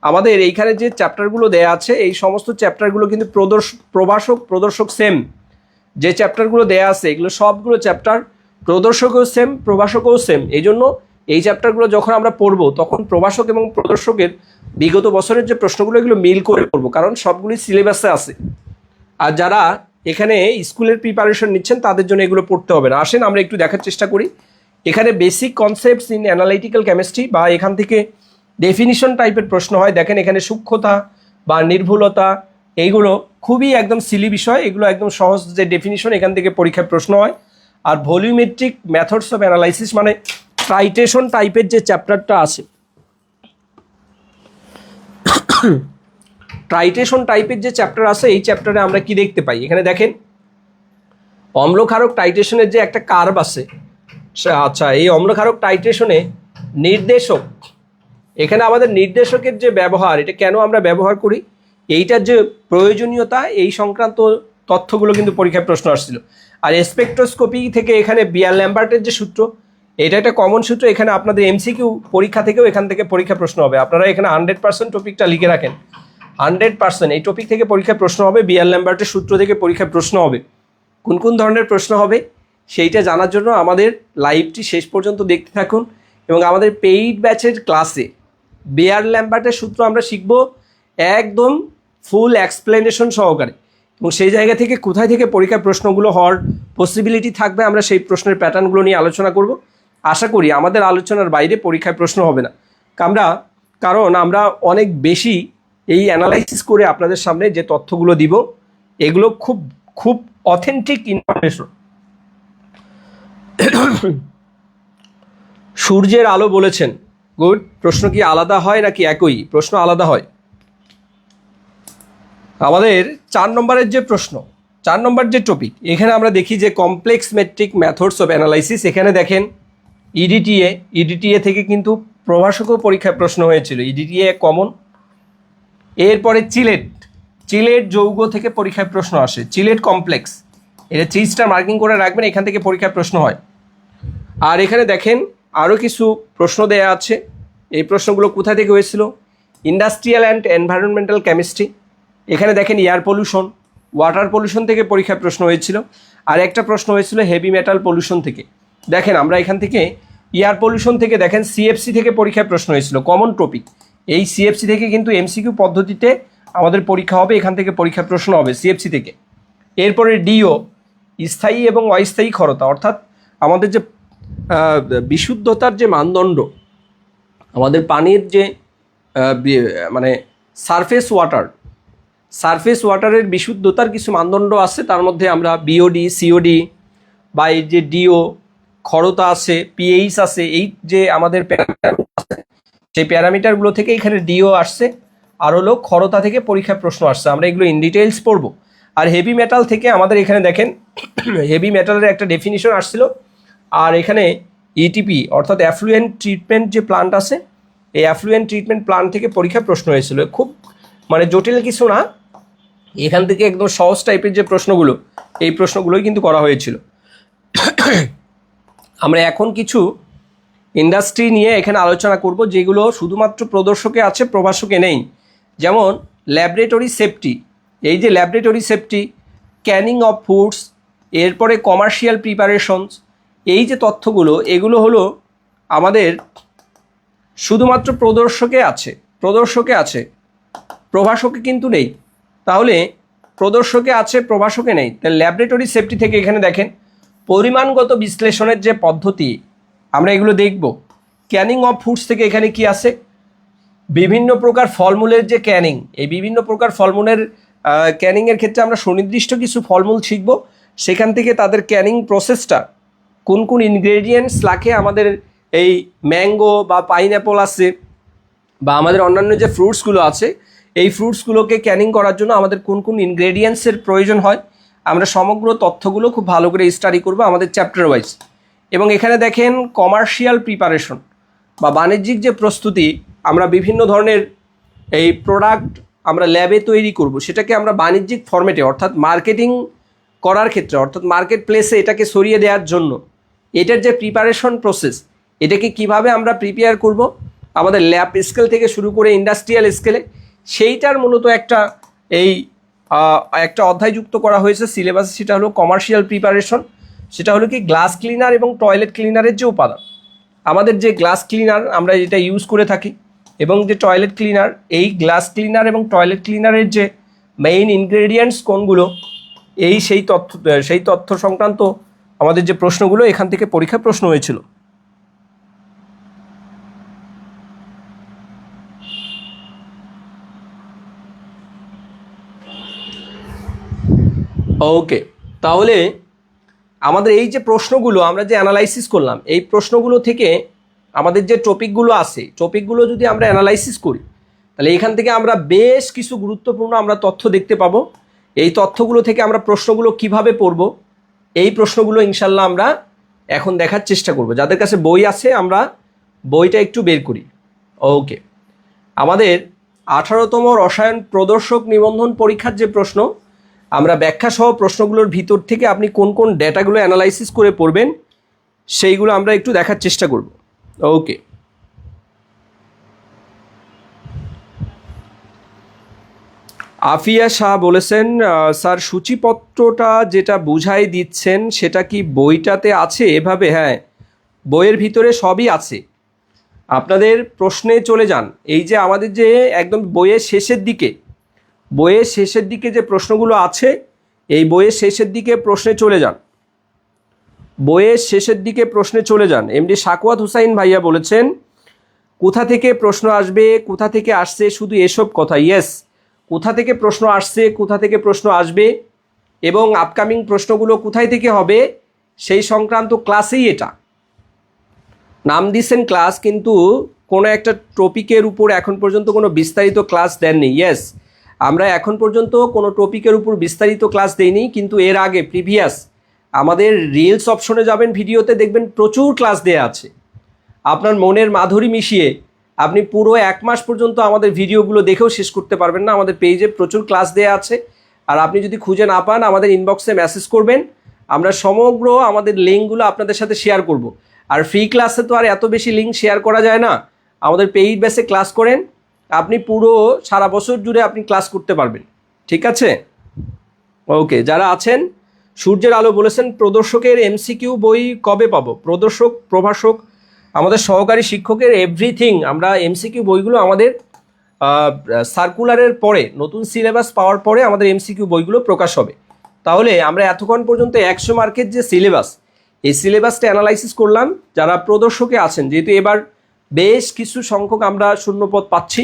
আমাদের এইখানে যে চ্যাপ্টারগুলো দেয়া আছে এই সমস্ত চ্যাপ্টারগুলো কিন্তু প্রদর্শক সেম। যে চ্যাপ্টারগুলো দেয়া আছে এগুলো সবগুলো চ্যাপ্টার, প্রদর্শকও সেম, প্রভাষকও সেম। এই জন্য এই চ্যাপ্টারগুলো যখন আমরা পড়বো তখন প্রভাষক এবং প্রদর্শকের বিগত বছরের যে প্রশ্নগুলো এগুলো মিল করে পড়বো, কারণ সবগুলি সিলেবাসে আছে। আর যারা এখানে স্কুলের প্রিপারেশন নিচ্ছেন তাদের জন্য এগুলো পড়তে হবে না। আসেন আমরা একটু দেখার চেষ্টা করি। এখানে basic concepts in analytical chemistry বা এখান থেকে ডেফিনিশন টাইপের প্রশ্ন হয়। দেখেন এখানে সূক্ষ্মতা বা নির্ভুলতা, এইগুলো খুবই একদম সিলি বিষয়, এগুলো একদম সহজ যে ডেফিনিশন, এখান থেকে পরীক্ষায় প্রশ্ন হয়। আর ভলিউমেট্রিক মেথডস অফ অ্যানালাইসিস মানে ট্রাইটেশন টাইপের যে চ্যাপ্টারটা আছে, ট্রাইটেশন টাইপের যে চ্যাপ্টার আছে এই চ্যাপ্টারে আমরা কি দেখতে পাই, এখানে দেখেন অম্লক্ষারক টাইট্রেশনের যে একটা কার্ভ আছে। আচ্ছা, এই অম্লক্ষারক টাইট্রেশনে নির্দেশক, এখানে আমাদের নির্দেশকের যে ব্যবহার, এটা কেন আমরা ব্যবহার করি, এইটার যে প্রয়োজনীয়তা, এই সংক্রান্ত তথ্যগুলো কিন্তু পরীক্ষায় প্রশ্ন আসছিল। আর স্পেকট্রোস্কোপি থেকে এখানে বিআর ল্যাম্বার্টের যে সূত্র, এটা একটা কমন সূত্র। এখানে আপনাদের এমসিকিউ পরীক্ষা থেকেও এখান থেকে পরীক্ষা প্রশ্ন হবে। আপনারা এখানে 100% টপিকটা লিখে রাখেন, 100% এই টপিক থেকে পরীক্ষায় প্রশ্ন হবে। বিআর ল্যাম্বার্টের সূত্র থেকে পরীক্ষায় প্রশ্ন হবে। কোন কোন ধরনের প্রশ্ন হবে সেইটা জানার জন্য আমাদের লাইভটি শেষ পর্যন্ত দেখতে থাকুন। এবং আমাদের পেইড ব্যাচের ক্লাসে বিআর ল্যাম্বার্টের সূত্র আমরা শিখব একদম ফুল এক্সপ্লেনেশন সহকারে, এবং সেই জায়গা থেকে কোথায় থেকে পরীক্ষার প্রশ্নগুলো হওয়ার পসিবিলিটি থাকবে আমরা সেই প্রশ্নের প্যাটার্নগুলো নিয়ে আলোচনা করব। আশা করি আমাদের আলোচনার বাইরে পরীক্ষায় প্রশ্ন হবে না, কারণ আমরা অনেক বেশি এই অ্যানালাইসিস করে আপনাদের সামনে যে তথ্যগুলো দিব এগুলো খুব খুব অথেন্টিক ইনফরমেশন। সূর্যের আলো বলেছেন, গুড। প্রশ্ন কি আলাদা হয় নাকি একই? প্রশ্ন আলাদা হয়। আমাদের 4 নম্বরের যে প্রশ্ন, 4 নম্বর যে টপিক, এখানে আমরা দেখি যে complex metric methods of analysis. এখানে দেখেন ইডিটিএ থেকে কিন্তু প্রভাষকও পরীক্ষায় প্রশ্ন হয়েছিল, ইডিটিএ কমন। এরপরে চিলেট যৌগ থেকে পরীক্ষায় প্রশ্ন আসে, চিলেট কমপ্লেক্স, এটা 3 মার্কিং করে রাখবেন, এখান থেকে পরীক্ষায় প্রশ্ন হয়। আর এখানে দেখেন আরও কিছু প্রশ্ন দেয়া আছে। এই প্রশ্নগুলো কোথা থেকে হয়েছিল, ইন্ডাস্ট্রিয়াল অ্যান্ড এনভায়রনমেন্টাল কেমিস্ট্রি। এখানে দেখেন এয়ার পলিউশন, ওয়াটার পলিউশন থেকে পরীক্ষায় প্রশ্ন হয়েছিল। আর একটা প্রশ্ন হয়েছিল হেভি মেটাল পলিউশন থেকে। দেখেন আমরা এখান থেকে এয়ার পলিউশন থেকে দেখেন সিএফসি থেকে পরীক্ষায় প্রশ্ন হয়েছিল, কমন টপিক। এই সিএফসি থেকে কিন্তু এমসিকিউ পদ্ধতিতে আমাদের পরীক্ষা হবে, এখান থেকে পরীক্ষা প্রশ্ন হবে সিএফসি থেকে। এরপরে ডিও, স্থায়ী এবং অস্থায়ী ক্ষরতা, অর্থাৎ আমাদের যে বিশুদ্ধতার যে মানদণ্ড, আমাদের পানির যে মানে সারফেস ওয়াটারের বিশুদ্ধতার কিছু মানদণ্ড আছে, তার মধ্যে আমরা বিওডি, সিওডি বা এই যে ডিও, ক্ষরতা আছে, পিএইচ আছে, এই যে আমাদের প্যারামিটার আছে সেই প্যারামিটারগুলো থেকে এখানে ডিও আসছে, আর হলো ক্ষরতা থেকে পরীক্ষায় প্রশ্ন আসছে। আমরা এগুলো ইন ডিটেইলস পড়বো। আর হেভি মেটাল থেকে আমাদের এখানে দেখেন হেভি মেটালের একটা ডেফিনিশন আসছিল। আর এখানে ইটিপি অর্থাৎ অ্যাফ্লুয়েন্ট ট্রিটমেন্ট যে প্লান্ট আছে, এই অ্যাফ্লুয়েন্ট ট্রিটমেন্ট প্লান্ট থেকে পরীক্ষায় প্রশ্ন হয়েছিল। খুব মানে জটিল কিছু না, এখান থেকে একদম সহজ টাইপের যে প্রশ্নগুলো, এই প্রশ্নগুলোই কিন্তু করা হয়েছিল। আমরা এখন কিছু ইন্ডাস্ট্রি নিয়ে এখানে আলোচনা করব যেগুলো শুধুমাত্র প্রদর্শকে আছে, প্রভাষকে নেই। যেমন ল্যাবরেটরি সেফটি, এই যে laboratory safety, Canning of foods, এরপরে কমার্শিয়াল প্রিপারেশনস, এই যে তথ্যগুলো এগুলো হলো আমাদের শুধুমাত্র প্রদর্শকে আছে, প্রভাষকে কিন্তু নেই। তাহলে প্রদর্শকে আছে, প্রভাষকে নেই, তাহলে ল্যাবরেটরি সেফটি থেকে এখানে দেখেন পরিমাণগত বিশ্লেষণের যে পদ্ধতি আমরা এগুলো দেখব। ক্যানিং অফ ফুডস থেকে এখানে কি আছে, বিভিন্ন প্রকার ফলমূলের যে ক্যানিং, এই বিভিন্ন প্রকার ফলমূলের ক্যানিংয়ের ক্ষেত্রে আমরা সুনির্দিষ্ট কিছু ফলমূল শিখব, সেখান থেকে তাদের ক্যানিং প্রসেসটা কোন কোন ইনগ্রেডিয়েন্টস লাগে, আমাদের এই ম্যাঙ্গো বা পাইনঅ্যাপল আছে বা আমাদের অন্যান্য যে ফ্রুটসগুলো আছে, এই ফ্রুটসগুলোকে ক্যানিং করার জন্য আমাদের কোন কোন ইনগ্রেডিয়েন্টসের প্রয়োজন হয়, আমরা সমগ্র তথ্যগুলো খুব ভালো করে স্টাডি করব আমাদের চ্যাপ্টার ওয়াইজ। এবং এখানে দেখেন কমার্শিয়াল প্রিপারেশন বা বাণিজ্যিক যে প্রস্তুতি, আমরা বিভিন্ন ধরনের এই প্রোডাক্ট আমরা ল্যাবে তৈরি করব, সেটাকে আমরা বাণিজ্যিক ফরম্যাটে অর্থাৎ মার্কেটিং করার ক্ষেত্রে অর্থাৎ মার্কেট প্লেসে এটাকে সরিয়ে দেওয়ার জন্য এটার যে প্রিপারেশন প্রসেস, এটাকে কিভাবে আমরা প্রিপেয়ার করব আমাদের ল্যাব স্কেল থেকে শুরু করে ইন্ডাস্ট্রিয়াল স্কেলে, সেইটার মূলত একটা একটা অধ্যায় যুক্ত করা হয়েছে সিলেবাসে, সেটা হলো কমার্শিয়াল প্রিপারেশন। সেটা হলো কি গ্লাস ক্লিনার এবং টয়লেট ক্লিনারের যে উপাদান, আমাদের যে গ্লাস ক্লিনার আমরা যেটা ইউজ করে থাকি এবং যে টয়লেট ক্লিনার, এই গ্লাস ক্লিনার এবং টয়লেট ক্লিনারের যে মেইন ইনগ্রেডিয়েন্টস কোনগুলো, সেই তথ্য সংক্রান্ত আমাদের যে প্রশ্নগুলো এখান থেকে পরীক্ষা প্রশ্ন হয়েছিল। ওকে, তাহলে আমাদের এই যে প্রশ্নগুলো আমরা যে অ্যানালাইসিস করলাম, এই প্রশ্নগুলো থেকে আমাদের যে টপিকগুলো আছে, টপিকগুলো যদি আমরা অ্যানালাইসিস করি, তাহলে এখান থেকে আমরা বেশ কিছু গুরুত্বপূর্ণ আমরা তথ্য দেখতে পাবো। এই তথ্যগুলো থেকে আমরা প্রশ্নগুলো কিভাবে পড়ব, এই প্রশ্নগুলো ইনশাল্লাহ আমরা এখন দেখার চেষ্টা করব। যাদের কাছে বই আছে আমরা বইটা একটু বের করি। ওকে, আমাদের 18তম রসায়ন প্রদর্শক নিবন্ধন পরীক্ষার যে প্রশ্ন, আমরা ব্যাখ্যা সহ প্রশ্নগুলোর ভিতর থেকে আপনি কোন কোন ডেটাগুলো অ্যানালাইসিস করে পড়বেন সেইগুলো আমরা একটু দেখার চেষ্টা করব। ওকে, আফিয়া শাহ বলেছেন, স্যার সূচিপত্রটা যেটা বুঝাই দিচ্ছেন সেটা কি বইটাতে আছে এভাবে? হ্যাঁ, বইয়ের ভিতরে সবই আছে। আপনাদের প্রশ্নে চলে যান, এই যে আমাদের যে একদম বইয়ের শেষের দিকে যে প্রশ্নগুলো আছে, এই বইয়ের শেষের দিকে প্রশ্নে চলে যান। এমডি সাকওয়াত হুসাইন ভাইয়া বলেছেন, কোথা থেকে প্রশ্ন আসবে, কোথা থেকে আসছে, শুধু এসব কথা। ইয়েস, কোথা থেকে প্রশ্ন আসছে, কোথা থেকে প্রশ্ন আসবে এবং আপকামিং প্রশ্নগুলো কোথায় থেকে হবে সেই সংক্রান্ত ক্লাসেই এটা নাম দিচ্ছেন ক্লাস, কিন্তু কোনো একটা টপিকের উপর এখন পর্যন্ত কোনো বিস্তারিত ক্লাস দেননি। ইয়েস, আমরা এখন পর্যন্ত কোনো টপিকের উপর বিস্তারিত ক্লাস দেইনি, কিন্তু এর আগে প্রিভিয়াস আমাদের রিলস অপশনে যাবেন, ভিডিওতে দেখবেন প্রচুর ক্লাস দেয়া আছে। আপনার মনের মাধুরী মিশিয়ে আপনি পুরো 1 মাস পর্যন্ত আমাদের ভিডিওগুলো দেখেও শেষ করতে পারবেন না। আমাদের পেজে প্রচুর ক্লাস দেয়া আছে, আর আপনি যদি খুঁজে না পান আমাদের ইনবক্সে মেসেজ করবেন, আমরা সমগ্র আমাদের লিঙ্কগুলো আপনাদের সাথে শেয়ার করব। আর ফ্রি ক্লাসে তো আর এত বেশি লিঙ্ক শেয়ার করা যায় না, আমাদের পেইড বেসে ক্লাস করেন, আপনি পুরো সারা বছর জুড়ে আপনি ক্লাস করতে পারবেন। ঠিক আছে? ওকে, যারা আছেন, সূর্যের আলো বলেছেন, প্রদর্শকের এমসিকিউ বই কবে পাবো? প্রদর্শক, প্রভাষক, আমাদের সহকারী শিক্ষকের এভরিথিং, আমরা এমসিকিউ বইগুলো আমাদের সার্কুলারের পরে, নতুন সিলেবাস পাওয়ার পরে আমাদের এমসিকিউ বইগুলো প্রকাশ হবে। তাহলে আমরা এতক্ষণ পর্যন্ত 100 মার্কের যে সিলেবাস, এই সিলেবাসটা অ্যানালাইসিস করলাম। যারা প্রদর্শকে আছেন, যেহেতু এবার বেশ কিছু সংখ্যক আমরা শূন্যপদ পাচ্ছি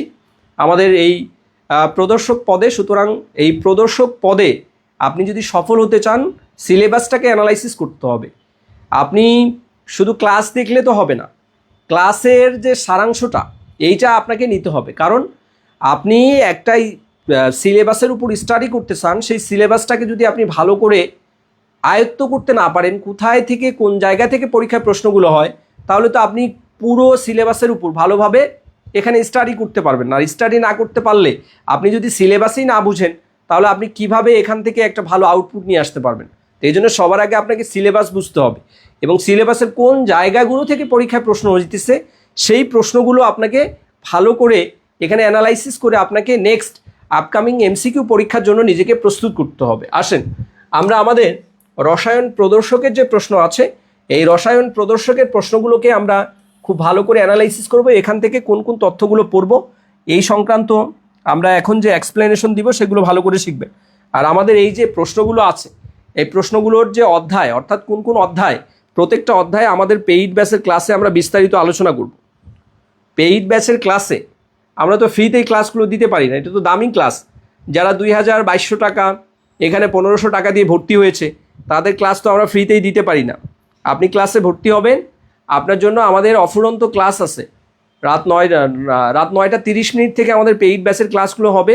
আমাদের এই প্রদর্শক পদে, সুতরাং এই প্রদর্শক পদে আপনি যদি সফল হতে চান সিলেবাসটাকে অ্যানালাইসিস করতে হবে। আপনি শুধু ক্লাস দেখলে তো হবে না, ক্লাসের যে সারাংশটা এইটা আপনাকে নিতে হবে। কারণ আপনি একটাই সিলেবাসের উপর স্টাডি করতে চান, সেই সিলেবাসটাকে যদি আপনি ভালো করে আয়ত্ত করতে না পারেন, কোথায় থেকে কোন জায়গা থেকে পরীক্ষার প্রশ্নগুলো হয়, তাহলে তো আপনি পুরো সিলেবাসের উপর ভালোভাবে এখানে স্টাডি করতে পারবেন না। আর স্টাডি না করতে পারলে, আপনি যদি সিলেবাসই না বুঝেন, তাহলে আপনি কিভাবে এখান থেকে একটা ভালো আউটপুট নিয়ে আসতে পারবেন? তো এই জন্য সবার আগে আপনাকে সিলেবাস বুঝতে হবে এবং সিলেবাসের কোন জায়গাগুলো থেকে পরীক্ষায় প্রশ্ন হইতেছে সেই প্রশ্নগুলো আপনাকে ভালো করে এখানে অ্যানালাইসিস করে আপনাকে নেক্সট আপকামিং এমসিকিউ পরীক্ষার জন্য নিজেকে প্রস্তুত করতে হবে। আসেন আমরা আমাদের রসায়ন প্রদর্শকের যে প্রশ্ন আছে, এই রসায়ন প্রদর্শকের প্রশ্নগুলোকে আমরা খুব ভালো করে অ্যানালাইসিস করব। এখান থেকে কোন কোন তথ্যগুলো পড়ব এই সংক্রান্ত আমরা এখন যে এক্সপ্লেনেশন দিব সেগুলো ভালো করে শিখবেন। আর আমাদের এই যে প্রশ্নগুলো আছে, এই প্রশ্নগুলোর যে অধ্যায়, অর্থাৎ কোন কোন অধ্যায়, প্রত্যেকটা অধ্যায়ে আমাদের পেইড ব্যাচের ক্লাসে আমরা বিস্তারিত আলোচনা করব। পেইড ব্যাচের ক্লাসে আমরা তো ফ্রিতেই ক্লাসগুলো দিতে পারি না, এটা তো দামি ক্লাস। যারা 2200 টাকা এখানে 1500 টাকা দিয়ে ভর্তি হয়েছে তাদের ক্লাস তো আমরা ফ্রিতেই দিতে পারি না। আপনি ক্লাসে ভর্তি হবেন, আপনার জন্য আমাদের অফুরন্ত ক্লাস আছে। রাত 9টা 30 মিনিট থেকে আমাদের পেইড ব্যাচের ক্লাসগুলো হবে।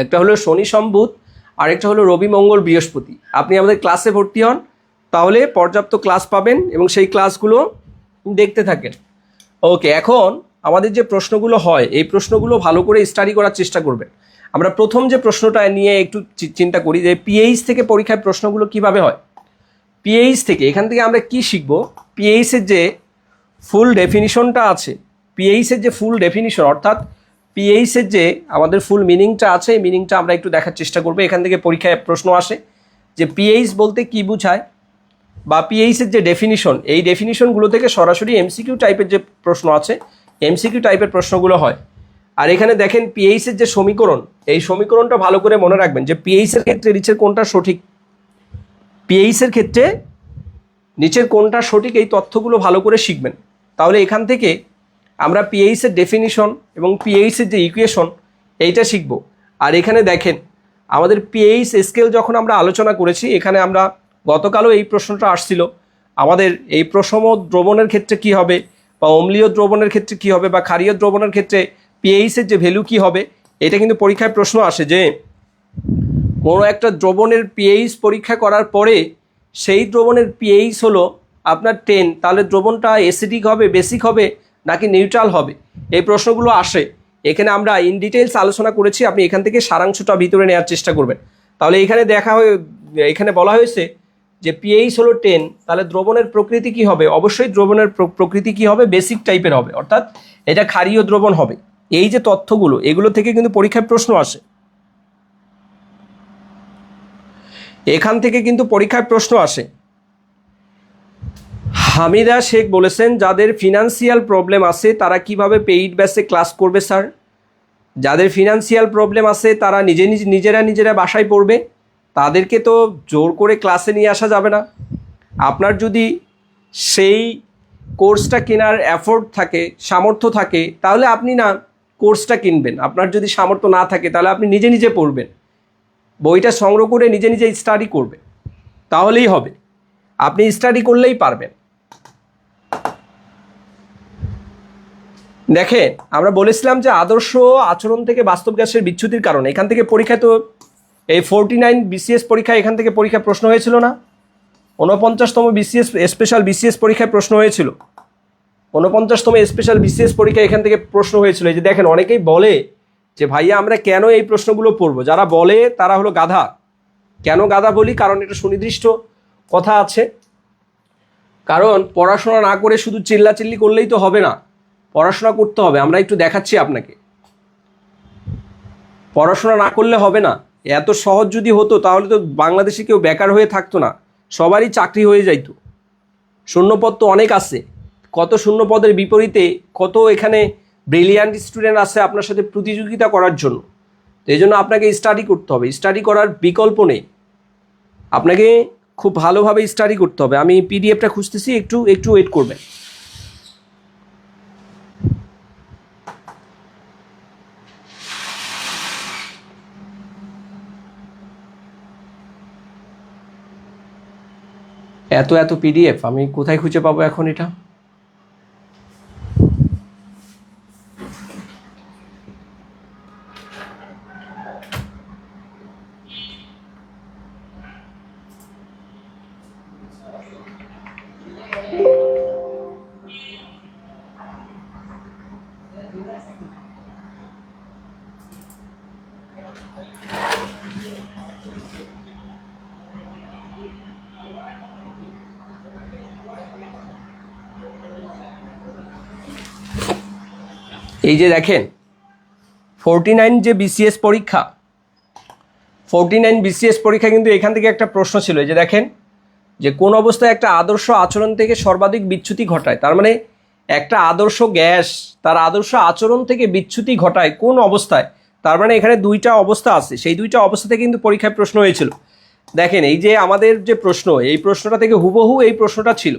একটা হলো শনি সোম বুধ, আরেকটা হলো রবি মঙ্গল বৃহস্পতি। আপনি আমাদের ক্লাসে ভর্তি হন, তাহলে পর্যাপ্ত ক্লাস পাবেন এবং সেই ক্লাসগুলো দেখতে থাকেন। ওকে, এখন আমাদের যে প্রশ্নগুলো হয় এই প্রশ্নগুলো ভালো করে স্টাডি করার চেষ্টা করবেন। আমরা প্রথম যে প্রশ্নটা নিয়ে একটু চিন্তা করি যে পিএইচ থেকে পরীক্ষায় প্রশ্নগুলো কিভাবে হয়। পিএইচ থেকে এখান থেকে আমরা কি শিখব? পিএইচের যে ফুল ডেফিনিশনটা আছে, পিএইচের যে ফুল ডেফিনিশন অর্থাৎ পিএইচের যে আমাদের ফুল মিনিংটা আছে, এই মিনিংটা আমরা একটু দেখার চেষ্টা করবো। এখান থেকে পরীক্ষায় প্রশ্ন আসে যে পিএইচ বলতে কি বোঝায়, বা পিএইচের যে ডেফিনিশন, এই ডেফিনিশনগুলো থেকে সরাসরি এমসিকিউ টাইপের যে প্রশ্ন আছে, এমসিকিউ টাইপের প্রশ্নগুলো হয়। আর এখানে দেখেন পিএইচের যে সমীকরণ, এই সমীকরণটা ভালো করে মনে রাখবেন যে পিএইচের ক্ষেত্রে নিচের কোনটা সঠিক, পিএইচের ক্ষেত্রে নিচের কোনটা সঠিক, এই তথ্যগুলো ভালো করে শিখবেন। তাহলে এখান থেকে আমরা পিএইচের ডেফিনিশন এবং পিএইচের যে ইকুয়েশন এইটা শিখব। আর এখানে দেখেন আমাদের পিএইচ স্কেল যখন আমরা আলোচনা করেছি, এখানে আমরা গতকালও এই প্রশ্নটা আসছিল আমাদের এই প্রশম দ্রবণের ক্ষেত্রে কি হবে, বা অম্লীয় দ্রবণের ক্ষেত্রে কি হবে, বা ক্ষারীয় দ্রবণের ক্ষেত্রে পিএইচের যে ভ্যালু কি হবে। এটা কিন্তু পরীক্ষায় প্রশ্ন আসে যে কোনো একটা দ্রবণের পিএইচ পরীক্ষা করার পরে সেই দ্রবণের পিএইচ হলো আপনার 10, তাহলে দ্রবণটা অ্যাসিডিক হবে, বেসিক হবে নাকি নিউট্রাল হবে, এই প্রশ্নগুলো আসে। এখানে আমরা ইন ডিটেলস আলোচনা করেছি, আপনি এখান থেকে সারাংশটা ভিতরে নেওয়ার চেষ্টা করবেন। তাহলে এখানে এখানে বলা হয়েছে যে পিএইচ হলো 10, তাহলে দ্রবণের প্রকৃতি কি হবে? অবশ্যই দ্রবণের প্রকৃতি কি হবে? বেসিক টাইপের হবে, অর্থাৎ এটা ক্ষারীয় দ্রবণ হবে। এই যে তথ্যগুলো, এগুলো থেকে কিন্তু পরীক্ষায় প্রশ্ন আসে, এখান থেকে কিন্তু পরীক্ষায় প্রশ্ন আসে। হামিদা শেখ বলেছেন যাদের ফিনান্সিয়াল প্রবলেম আছে তারা কিভাবে পেইড ব্যাচে ক্লাস করবে স্যার? যাদের ফিনান্সিয়াল প্রবলেম আছে তারা নিজেরা বাসায় পড়বে, তাদেরকে তো জোর করে ক্লাসে নিয়ে আসা যাবে না। আপনার যদি সেই কোর্সটা কেনার অ্যাফোর্ড থাকে, সামর্থ্য থাকে, তাহলে আপনি না কোর্সটা কিনবেন। আপনার যদি সামর্থ্য না থাকে তাহলে আপনি নিজে পড়বেন, বইটা সংগ্রহ করে নিজে স্টাডি করবেন, তাহলেই হবে। আপনি স্টাডি করলেই পারবেন। দেখেন আমরা বলেছিলাম যে আদর্শ আচরণ থেকে বাস্তব গ্যাসের বিচ্যুতির কারণে, এখান থেকে পরীক্ষা তো এই 49 বিসিএস পরীক্ষা, এখান থেকে পরীক্ষা প্রশ্ন হয়েছিল না? 49তম বিসিএস স্পেশাল বিসিএস পরীক্ষায় প্রশ্ন হয়েছিল, 49তম স্পেশাল বিসিএস পরীক্ষা এখান থেকে প্রশ্ন হয়েছিল। এই যে দেখেন অনেকেই বলে যে ভাইয়া আমরা কেন এই প্রশ্নগুলো পড়বো, যারা বলে তারা হলো গাধা। কেন গাধা বলি? কারণ এটা সুনির্দিষ্ট কথা আছে। কারণ পড়াশোনা না করে শুধু চিল্লাচিল্লি করলেই তো হবে না, পড়াশোনা করতে হবে। আমরা একটু দেখাচ্ছি আপনাকে, পড়াশোনা না করলে হবে না। এত সহজ যদি হতো তাহলে তো বাংলাদেশে কেউ বেকার হয়ে থাকতো না, সবারই চাকরি হয়ে যাইতো। শূন্যপদ তো অনেক আছে, কত শূন্যপদের বিপরীতে কত এখানে ব্রিলিয়ান্ট স্টুডেন্ট আছে আপনার সাথে প্রতিযোগিতা করার জন্য। তো এই জন্য আপনাকে স্টাডি করতে হবে, স্টাডি করার বিকল্প নেই, আপনাকে খুব ভালোভাবে স্টাডি করতে হবে। আমি পিডিএফটা খুঁজতেছি, একটু ওয়েট করবেন। এত পিডিএফ আমি কোথায় খুঁজে পাবো এখন এটা? এই যে দেখেন 49 যে বিসিএস পরীক্ষা, 49 বিসিএস পরীক্ষা কিন্তু এখান থেকে একটা প্রশ্ন ছিল। এই যে দেখেন যে কোন অবস্থায় একটা আদর্শ আচরণ থেকে সর্বাধিক বিচ্যুতি ঘটায়, তার মানে একটা আদর্শ গ্যাস তার আদর্শ আচরণ থেকে বিচ্যুতি ঘটায় কোন অবস্থায়, তার মানে এখানে দুইটা অবস্থা আছে, সেই দুইটা অবস্থা থেকে কিন্তু পরীক্ষায় প্রশ্ন হয়েছিল। দেখেন এই যে আমাদের যে প্রশ্ন, এই প্রশ্নটা থেকে হুবহু এই প্রশ্নটা ছিল।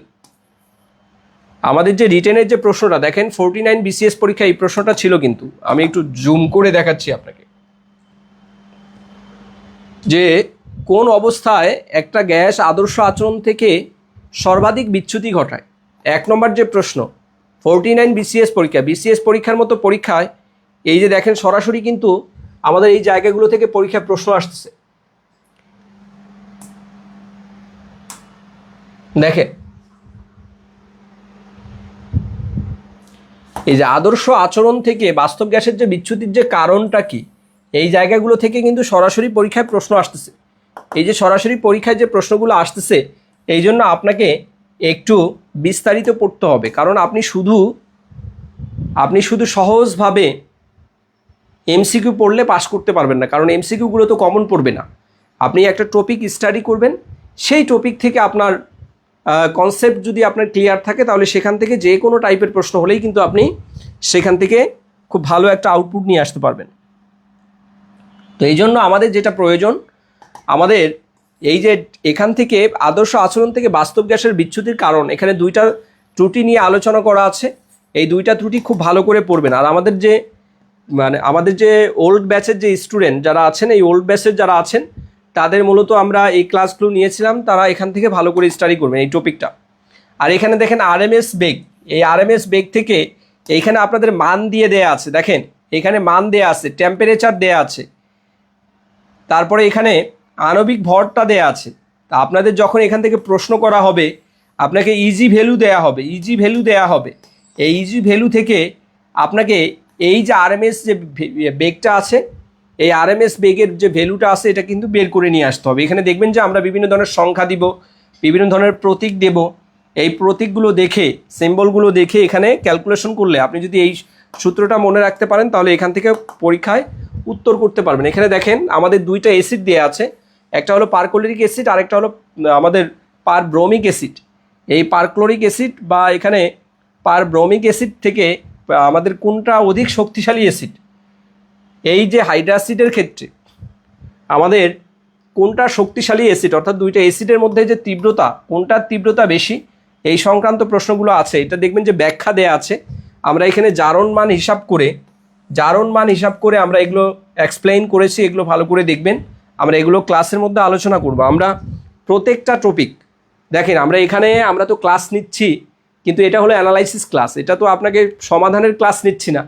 আমাদের যে রিটেনের যে প্রশ্নটা দেখেন 49 বিসিএস পরীক্ষা এই প্রশ্নটা ছিল, কিন্তু আমি একটু জুম করে দেখাচ্ছি আপনাকে যে কোন অবস্থায় একটা গ্যাস আদর্শ আচরণ থেকে সর্বাধিক বিচ্যুতি ঘটায়। 1 নম্বর যে প্রশ্ন 49 বিসিএস পরীক্ষা, বিসিএস পরীক্ষার মতো পরীক্ষায় এই যে দেখেন সরাসরি কিন্তু আমাদের এই জায়গাগুলো থেকে পরীক্ষার প্রশ্ন আসতেছে। দেখেন এই যে আদর্শ আচরণ থেকে বাস্তব গ্যাসের যে বিচ্যুতির যে কারণটা কি, এই জায়গাগুলো থেকে কিন্তু সরাসরি পরীক্ষায় প্রশ্ন আসতেছে। এই যে সরাসরি পরীক্ষায় যে প্রশ্নগুলো আসতেছে, এই জন্য আপনাকে একটু বিস্তারিত পড়তে হবে, কারণ আপনি শুধু সহজভাবে এমসিকিউ পড়লে পাস করতে পারবেন না, কারণ এমসিকিউগুলো তো কমন পড়বে না। আপনি একটা টপিক স্টাডি করবেন, সেই টপিক থেকে আপনার কনসেপ্ট যদি আপনার ক্লিয়ার থাকে তাহলে সেখান থেকে যে কোনো টাইপের প্রশ্ন হলেই কিন্তু আপনি সেখান থেকে খুব ভালো একটা আউটপুট নিয়ে আসতে পারবেন। তো এই জন্য আমাদের যেটা প্রয়োজন, আমাদের এই যে এখান থেকে আদর্শ আচরণ থেকে বাস্তব গ্যাসের বিচ্যুতির কারণ, এখানে 2টা ত্রুটি নিয়ে আলোচনা করা আছে। এই 2টা ত্রুটি খুব ভালো করে পড়বেন। আর আমাদের যে ওল্ড ব্যাচের যে স্টুডেন্ট যারা আছেন, এই ওল্ড ব্যাচের যারা আছেন তাদের মূলত আমরা এই ক্লাসগুলো নিয়েছিলাম, তারা এখান থেকে ভালো করে স্টাডি করবেন এই টপিকটা। আর এখানে দেখেন আরএমএস বেগ, এই আরএমএস বেগ থেকে এইখানে আপনাদের মান দিয়ে দেয়া আছে। দেখেন এখানে মান দেয়া আছে, টেম্পারেচার দেয়া আছে, তারপরে এখানে আণবিক ভরটা দেয়া আছে। তা আপনাদের যখন এখান থেকে প্রশ্ন করা হবে, আপনাকে ইজি ভ্যালু দেয়া হবে, এই ইজি ভ্যালু থেকে আপনাকে এই যে আরএমএস যে বেগটা আছে, এই আরএমএস বেগের যে ভ্যালুটা আছে এটা কিন্তু বের করে নিয়ে আসতে হবে। এখানে দেখবেন যে আমরা বিভিন্ন ধরনের সংখ্যা দিব, বিভিন্ন ধরনের প্রতীক দেব। এই প্রতীকগুলো দেখে, সিম্বলগুলো দেখে এখানে ক্যালকুলেশন করলে আপনি যদি এই সূত্রটা মনে রাখতে পারেন তাহলে এখান থেকে পরীক্ষায় উত্তর করতে পারবেন। এখানে দেখেন আমাদের 2টা অ্যাসিড দেওয়া আছে, একটা হলো পারক্লোরিক অ্যাসিড, আরেকটা হলো আমাদের পারব্রোমিক অ্যাসিড। এই পারক্লোরিক অ্যাসিড বা এখানে পারব্রোমিক অ্যাসিড থেকে আমাদের কোনটা অধিক শক্তিশালী অ্যাসিড, এই যে হাইড্রাসিডের ক্ষেত্রে আমাদের কোনটা শক্তিশালী অ্যাসিড, অর্থাৎ 2টা অ্যাসিডের মধ্যে যে তীব্রতা, কোনটার তীব্রতা বেশি, এই সংক্রান্ত প্রশ্নগুলো আছে। এটা দেখবেন যে ব্যাখ্যা দেয়া আছে। আমরা এখানে জারণ মান হিসাব করে আমরা এগুলো এক্সপ্লেইন করেছি, এগুলো ভালো করে দেখবেন। আমরা এগুলো ক্লাসের মধ্যে আলোচনা করব। আমরা প্রত্যেকটা টপিক দেখেন, আমরা তো ক্লাস নিচ্ছি, কিন্তু এটা হলো অ্যানালাইসিস ক্লাস, এটা তো আপনাকে সমাধানের ক্লাস নিচ্ছি না।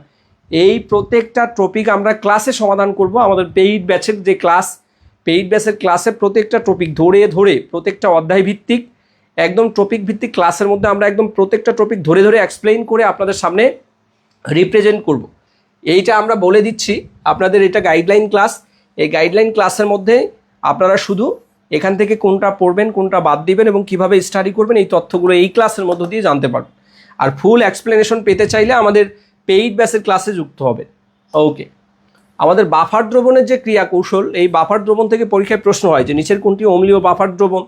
এই প্রত্যেকটা টপিক আমরা ক্লাসে সমাধান করব। আমাদের পেইড ব্যাচের ক্লাসে প্রত্যেকটা টপিক ধরে প্রত্যেকটা অধ্যায় ভিত্তিক, একদম টপিক ভিত্তিক ক্লাসের মধ্যে আমরা একদম প্রত্যেকটা টপিক ধরে এক্সপ্লেইন করে আপনাদের সামনে রিপ্রেজেন্ট করব। এইটা আমরা বলে দিচ্ছি আপনাদের, এটা গাইডলাইন ক্লাস। এই গাইডলাইন ক্লাসের মধ্যে আপনারা শুধু এখান থেকে কোনটা পড়বেন, কোনটা বাদ দিবেন এবং কিভাবে স্টাডি করবেন, এই তথ্যগুলো এই ক্লাসের মধ্য দিয়ে জানতে পারবেন। আর ফুল এক্সপ্লেনেশন পেতে চাইলে আমাদের পেইড ব্যাচের ক্লাসে যুক্ত হবে। ওকে, আমাদের বাফার দ্রবণের যে ক্রিয়া কৌশল, এই বাফার দ্রবণ থেকে পরীক্ষায় প্রশ্ন হয় যে নিচের কোনটি অম্লীয় বাফার দ্রবণ,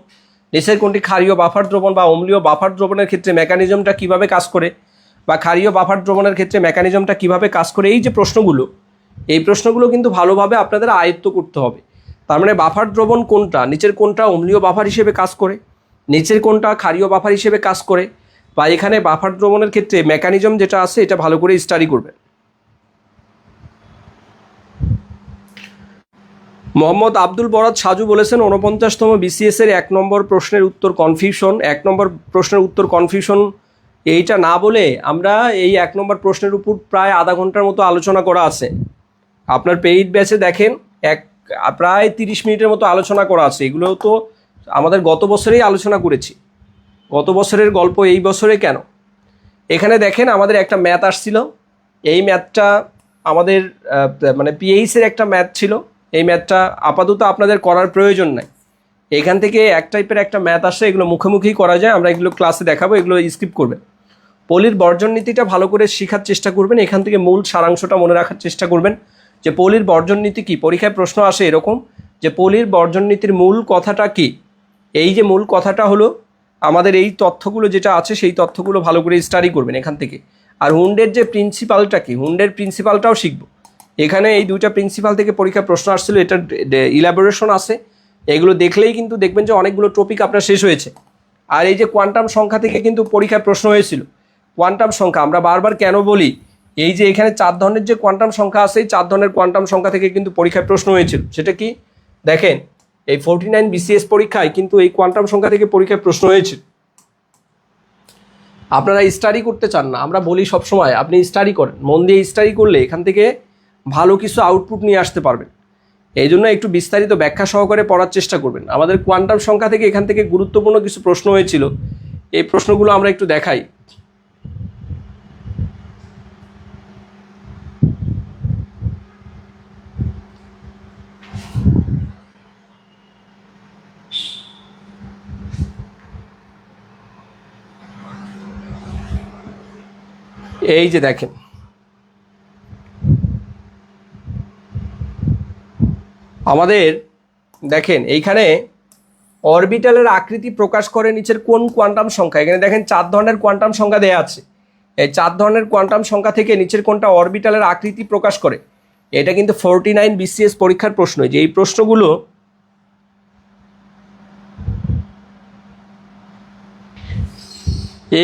নিচের কোনটি ক্ষারীয় বাফার দ্রবণ, বা অম্লীয় বাফার দ্রবণের ক্ষেত্রে মেকানিজমটা কিভাবে কাজ করে, বা ক্ষারীয় বাফার দ্রবণের ক্ষেত্রে মেকানিজমটা কিভাবে কাজ করে। এই যে প্রশ্নগুলো, এই প্রশ্নগুলো কিন্তু ভালোভাবে আপনাদের আয়ত্ত করতে হবে। তার মানে বাফার দ্রবণ কোনটা, নিচের কোনটা অম্লীয় বাফার হিসেবে কাজ করে, নিচের কোনটা ক্ষারীয় বাফার হিসেবে কাজ করে, বা এখানে বাফার দ্রবণের ক্ষেত্রে মেকানিজম যেটা আছে এটা ভালো করে স্টাডি করবেন। মোহাম্মদ আব্দুল বরাদ সাজু বলেছেন 49তম বিসিএস এর 1 নম্বর প্রশ্নের উত্তর কনফিউশন। এইটা না বলে আমরা এই 1 নম্বর প্রশ্নের উপর প্রায় আধা ঘন্টার মতো আলোচনা করা আছে। আপনার পেইড ব্যাচে দেখেন প্রায় 30 মিনিটের মতো আলোচনা করা আছে। এগুলো তো আমাদের গত বছরেই আলোচনা করেছি, গত বছরের গল্প এই বছরে কেন। এখানে দেখেন আমাদের একটা ম্যাথ আসছিল, এই ম্যাথটা আমাদের পিএইচের একটা ম্যাথ ছিল। এই ম্যাথটা আপাতত আপনাদের করার প্রয়োজন নাই। এখান থেকে এক টাইপের একটা ম্যাথ আসে, এগুলো মুখোমুখি করা যায়, আমরা এগুলো ক্লাসে দেখাবো, এগুলো স্কিপ করবেন। পলির বর্জন নীতিটা ভালো করে শেখার চেষ্টা করবেন, এখান থেকে মূল সারাংশটা মনে রাখার চেষ্টা করবেন যে পলির বর্জন নীতি কী। পরীক্ষায় প্রশ্ন আসে এরকম যে পলির বর্জন নীতির মূল কথাটা কী। এই যে মূল কথাটা হলো আমাদের এই তথ্যগুলো যেটা আছে সেই তথ্যগুলো ভালো করে স্টাডি করবেন এখান থেকে। আর হুন্ডের যে প্রিন্সিপালটা কি, হুন্ডের প্রিন্সিপালটাও শিখবো। এখানে এই 2টা প্রিন্সিপাল থেকে পরীক্ষা প্রশ্ন আসছিল, এটা ইলাবোরেশন আছে, এগুলো দেখলেই কিন্তু দেখবেন যে অনেকগুলো টপিক আপনার শেষ হয়েছে। আর এই যে কোয়ান্টাম সংখ্যা থেকে কিন্তু পরীক্ষায় প্রশ্ন হয়েছিল, কোয়ান্টাম সংখ্যা আমরা বারবার কেন বলি, এই যে এখানে 4 ধরনের যে কোয়ান্টাম সংখ্যা আছে, এই 4 ধরনের কোয়ান্টাম সংখ্যা থেকে কিন্তু পরীক্ষায় প্রশ্ন হয়েছিল। সেটা কি দেখেন, এই 49 BCS পরীক্ষায় কিন্তু এই কোয়ান্টাম সংখ্যা থেকে পরীক্ষায় প্রশ্ন হয়েছিল। আপনারা স্টাডি করতে চান না, আমরা বলি সবসময় আপনি স্টাডি করেন, মন দিয়ে স্টাডি করলে এখান থেকে ভালো কিছু আউটপুট নিয়ে আসতে পারবেন। এই জন্য একটু বিস্তারিত ব্যাখ্যা সহকারে পড়ার চেষ্টা করবেন। আমাদের কোয়ান্টাম সংখ্যা থেকে এখান থেকে গুরুত্বপূর্ণ কিছু প্রশ্ন হয়েছিল, এই প্রশ্নগুলো আমরা একটু দেখাই। এই যে দেখেন, আমাদের দেখেন এইখানে অরবিটালের আকৃতি প্রকাশ করে নিচের কোন কোয়ান্টাম সংখ্যা। এখানে দেখেন 4 ধরনের কোয়ান্টাম সংখ্যা দেওয়া আছে। এই 4 ধরনের কোয়ান্টাম সংখ্যা থেকে নিচের কোনটা অরবিটালের আকৃতি প্রকাশ করে। এটা কিন্তু 49 BCS পরীক্ষার প্রশ্ন। যে এই প্রশ্নগুলো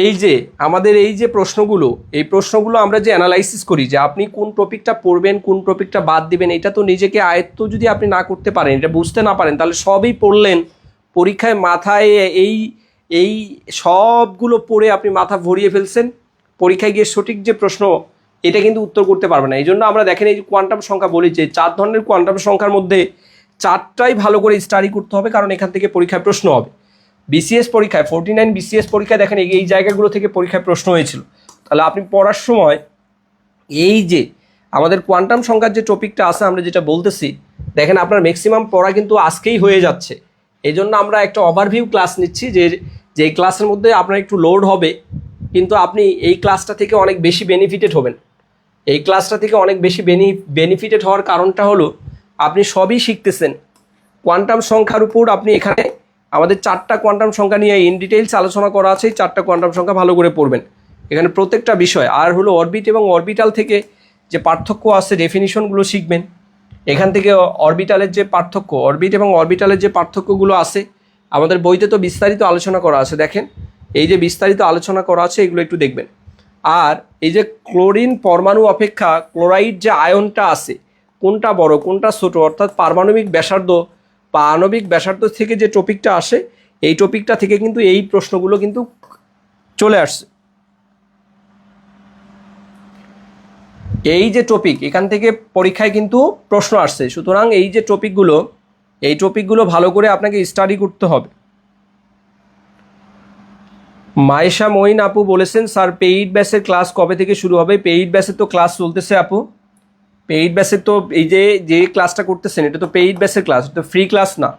এই যে আমাদের এই যে প্রশ্নগুলো, এই প্রশ্নগুলো আমরা যে অ্যানালাইসিস করি যে আপনি কোন টপিকটা পড়বেন, কোন টপিকটা বাদ দিবেন, এটা তো নিজেকে আয়ত্ত যদি আপনি না করতে পারেন, এটা বুঝতে না পারেন, তাহলে সবই পড়লেন পরীক্ষায় মাথায় এই এই সবগুলো পড়ে আপনি মাথা ভরিয়ে ফেলছেন, পরীক্ষায় গিয়ে সঠিক যে প্রশ্ন এটা কিন্তু উত্তর করতে পারবে না। এই জন্য আমরা দেখেন এই যে কোয়ান্টাম সংখ্যা বলি, যে 4 ধরনের কোয়ান্টাম সংখ্যার মধ্যে 4টাই ভালো করে স্টাডি করতে হবে, কারণ এখান থেকে পরীক্ষায় প্রশ্ন হবে। BCS পরীক্ষায় 49 BCS পরীক্ষায় দেখেন এই জায়গাগুলো থেকে পরীক্ষায় প্রশ্ন হয়েছিল। তাহলে আপনি পড়ার সময় এই যে আমাদের কোয়ান্টাম সংখ্যার যে টপিকটা আছে আমরা যেটা বলতেছি, দেখেন আপনার ম্যাক্সিমাম পড়া কিন্তু আজকেই হয়ে যাচ্ছে। এই জন্য আমরা একটা ওভারভিউ ক্লাস নিচ্ছি, যে ক্লাসের মধ্যে আপনার একটু লোড হবে, কিন্তু আপনি এই ক্লাসটা থেকে অনেক বেশি বেনিফিটেড হবেন। এই ক্লাসটা থেকে অনেক বেশি বেনিফিটেড হওয়ার কারণটা হলো আপনি সবই শিখতেছেন কোয়ান্টাম সংখ্যার উপর। আপনি এখানে আমাদের 4টা কোয়ান্টাম সংখ্যা নিয়ে ইন ডিটেইলস আলোচনা করা আছে। 4টা কোয়ান্টাম সংখ্যা ভালো করে পড়বেন, এখানে প্রত্যেকটা বিষয়। আর হলো অরবিট এবং অরবিটাল থেকে যে পার্থক্য আছে, ডেফিনিশনগুলো শিখবেন। এখান থেকে অরবিটালের যে পার্থক্য, অরবিট এবং অরবিটালের যে পার্থক্যগুলো আছে আমাদের বইতে তো বিস্তারিত আলোচনা করা আছে। দেখেন এই যে বিস্তারিত আলোচনা করা আছে, এগুলো একটু দেখবেন। আর এই যে ক্লোরিন পরমাণু অপেক্ষা ক্লোরাইড যে আয়নটা আছে, কোনটা বড় কোনটা ছোট, অর্থাৎ পারমাণবিক ব্যাসার্ধ বা আণবিক ব্যাসার্ধ থেকে যে টপিকটা আসে, এই টপিকটা থেকে কিন্তু এই প্রশ্নগুলো কিন্তু চলে আসছে। এই যে টপিক, এখান থেকে পরীক্ষায় কিন্তু প্রশ্ন আসছে। সুতরাং এই যে টপিকগুলো ভালো করে আপনাকে স্টাডি করতে হবে। মায়েশা মঈন আপু বলেছেন, স্যার পেইড ব্যাচের ক্লাস কবে থেকে শুরু হবে? পেইড ব্যাচের তো ক্লাস চলতেছে আপু। পেইড ব্যাচের তো এই যে ক্লাসটা করতেছেন এটা তো পেইড ব্যাচের ক্লাস, এটা তো ফ্রি ক্লাস না।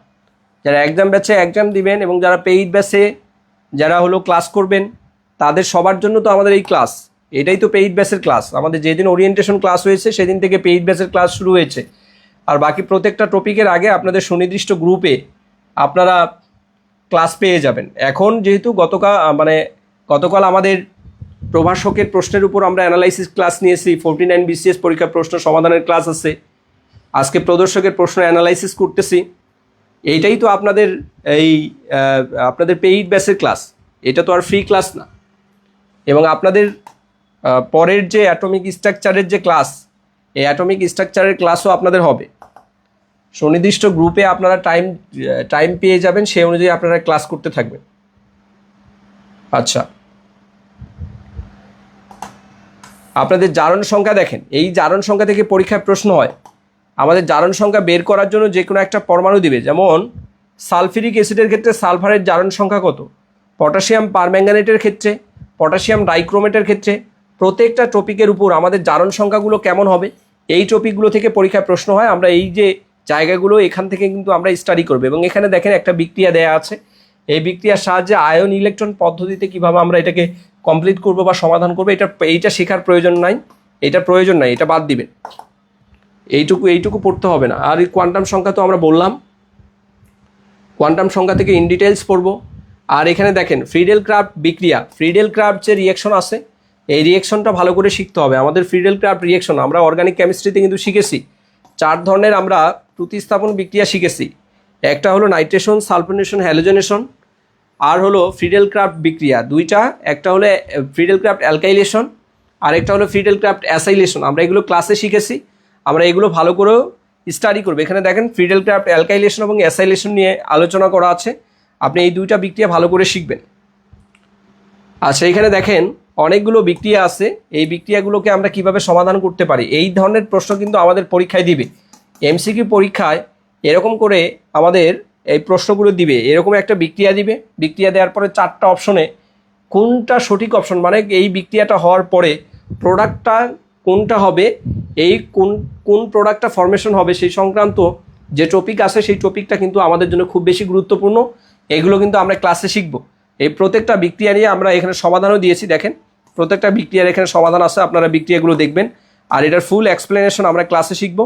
যারা এক্সাম ব্যাচে এক্সাম দিবেন এবং যারা পেইড ব্যাচে যারা হলো ক্লাস করবেন, তাদের সবার জন্য তো আমাদের এই ক্লাস, এটাই তো পেইড ব্যাচের ক্লাস। আমাদের যেদিন ওরিয়েন্টেশন ক্লাস হয়েছে সেদিন থেকে পেইড ব্যাচের ক্লাস শুরু হয়েছে। আর বাকি প্রত্যেকটা টপিকের আগে আপনাদের সুনির্দিষ্ট গ্রুপে আপনারা ক্লাস পেয়ে যাবেন। এখন যেহেতু গতকাল আমাদের প্রভাষকের প্রশ্নের উপর আমরা অ্যানালাইসিস ক্লাস নিয়েছি, 49 BCS পরীক্ষার প্রশ্ন সমাধানের ক্লাস আছে, আজকে প্রদর্শকের প্রশ্ন অ্যানালাইসিস করতেছি। এইটাই তো আপনাদের আপনাদের পেইড ব্যাচের ক্লাস, এটা তো আর ফ্রি ক্লাস না। এবং আপনাদের পরের যে অ্যাটমিক স্ট্রাকচারের যে ক্লাস, এই অ্যাটমিক স্ট্রাকচারের ক্লাসও আপনাদের হবে। সুনির্দিষ্ট গ্রুপে আপনারা টাইম পেয়ে যাবেন, সেই অনুযায়ী আপনারা ক্লাস করতে থাকবেন। আচ্ছা, আপনাদের জারণ সংখ্যা দেখেন, এই জারণ সংখ্যা থেকে পরীক্ষায় প্রশ্ন হয়। আমাদের জারণ সংখ্যা বের করার জন্য যে কোনো একটা পরমাণু দিবে, যেমন সালফিউরিক অ্যাসিডের ক্ষেত্রে সালফারের জারণ সংখ্যা কত, পটাশিয়াম পারম্যাঙ্গানেটের ক্ষেত্রে, পটাশিয়াম ডাইক্রোমেটের ক্ষেত্রে, প্রত্যেকটা টপিকের উপর আমাদের জারণ সংখ্যাগুলো কেমন হবে, এই টপিকগুলো থেকে পরীক্ষায় প্রশ্ন হয়। আমরা এই যে জায়গাগুলো এখান থেকে কিন্তু আমরা স্টাডি করবো। এবং এখানে দেখেন একটা বিক্রিয়া দেয়া আছে, এই বিক্রিয়ার সাহায্যে আয়ন ইলেকট্রন পদ্ধতিতে কিভাবে আমরা এটাকে কমপ্লিট করবো বা সমাধান করবো, এইটা শেখার প্রয়োজন নাই, এটা বাদ দিবেন। এইটুকু পড়তে হবে না। আর এই কোয়ান্টাম সংখ্যা তো আমরা বললাম, কোয়ান্টাম সংখ্যা থেকে ইন ডিটেলস পড়বো। আর এখানে দেখেন ফ্রিডেল ক্রাফট বিক্রিয়া, ফ্রিডেল ক্রাফট যে রিয়াকশন আছে, এই রিয়াকশনটা ভালো করে শিখতে হবে। আমাদের ফ্রিডেল ক্রাফট রিয়াকশন আমরা অর্গানিক কেমিস্ট্রিতে কিন্তু শিখেছি। 4 ধরনের আমরা প্রতিস্থাপন বিক্রিয়া শিখেছি। একটা হলো নাইট্রেশন, সালফোনেশন, হ্যালোজেনেশন। আর হলো ফ্রিডেল ক্রাফট বিক্রিয়া, দুইটা, একটা হলো ফ্রিডেল ক্রাফট অ্যালকাইলেশন আর একটা হলো ফ্রিডেল ক্রাফট অ্যাসাইলেশন। আমরা এগুলো ক্লাসে শিখেছি, আমরা এগুলো ভালো করেও স্টাডি করবো। এখানে দেখেন ফ্রিডেল ক্রাফট অ্যালকাইলেশন এবং অ্যাসাইলেশন নিয়ে আলোচনা করা আছে, আপনি এই দুইটা বিক্রিয়া ভালো করে শিখবেন। আচ্ছা, এখানে দেখেন অনেকগুলো বিক্রিয়া আছে, এই বিক্রিয়াগুলোকে আমরা কিভাবে সমাধান করতে পারি, এই ধরনের প্রশ্ন কিন্তু আমাদের পরীক্ষায় দিবে। এমসিকিউ পরীক্ষায় এরকম করে আমাদের এই প্রশ্নগুলো দিবে, এরকম একটা বিক্রিয়া দিবে, বিক্রিয়া দেওয়ার পরে 4টা অপশনে কোনটা সঠিক অপশন, মানে এই বিক্রিয়াটা হওয়ার পরে প্রোডাক্টটা কোনটা হবে, এই কোন প্রোডাক্টটা ফরমেশন হবে সেই সংক্রান্ত যে টপিক আছে সেই টপিকটা কিন্তু আমাদের জন্য খুব বেশি গুরুত্বপূর্ণ। এগুলো কিন্তু আমরা ক্লাসে শিখব। এই প্রত্যেকটা বিক্রিয়া নিয়ে আমরা এখানে সমাধানও দিয়েছি, দেখেন প্রত্যেকটা বিক্রিয়ার এখানে সমাধান আছে, আপনারা বিক্রিয়াগুলো দেখবেন আর এটার ফুল এক্সপ্লেনেশন আমরা ক্লাসে শিখব।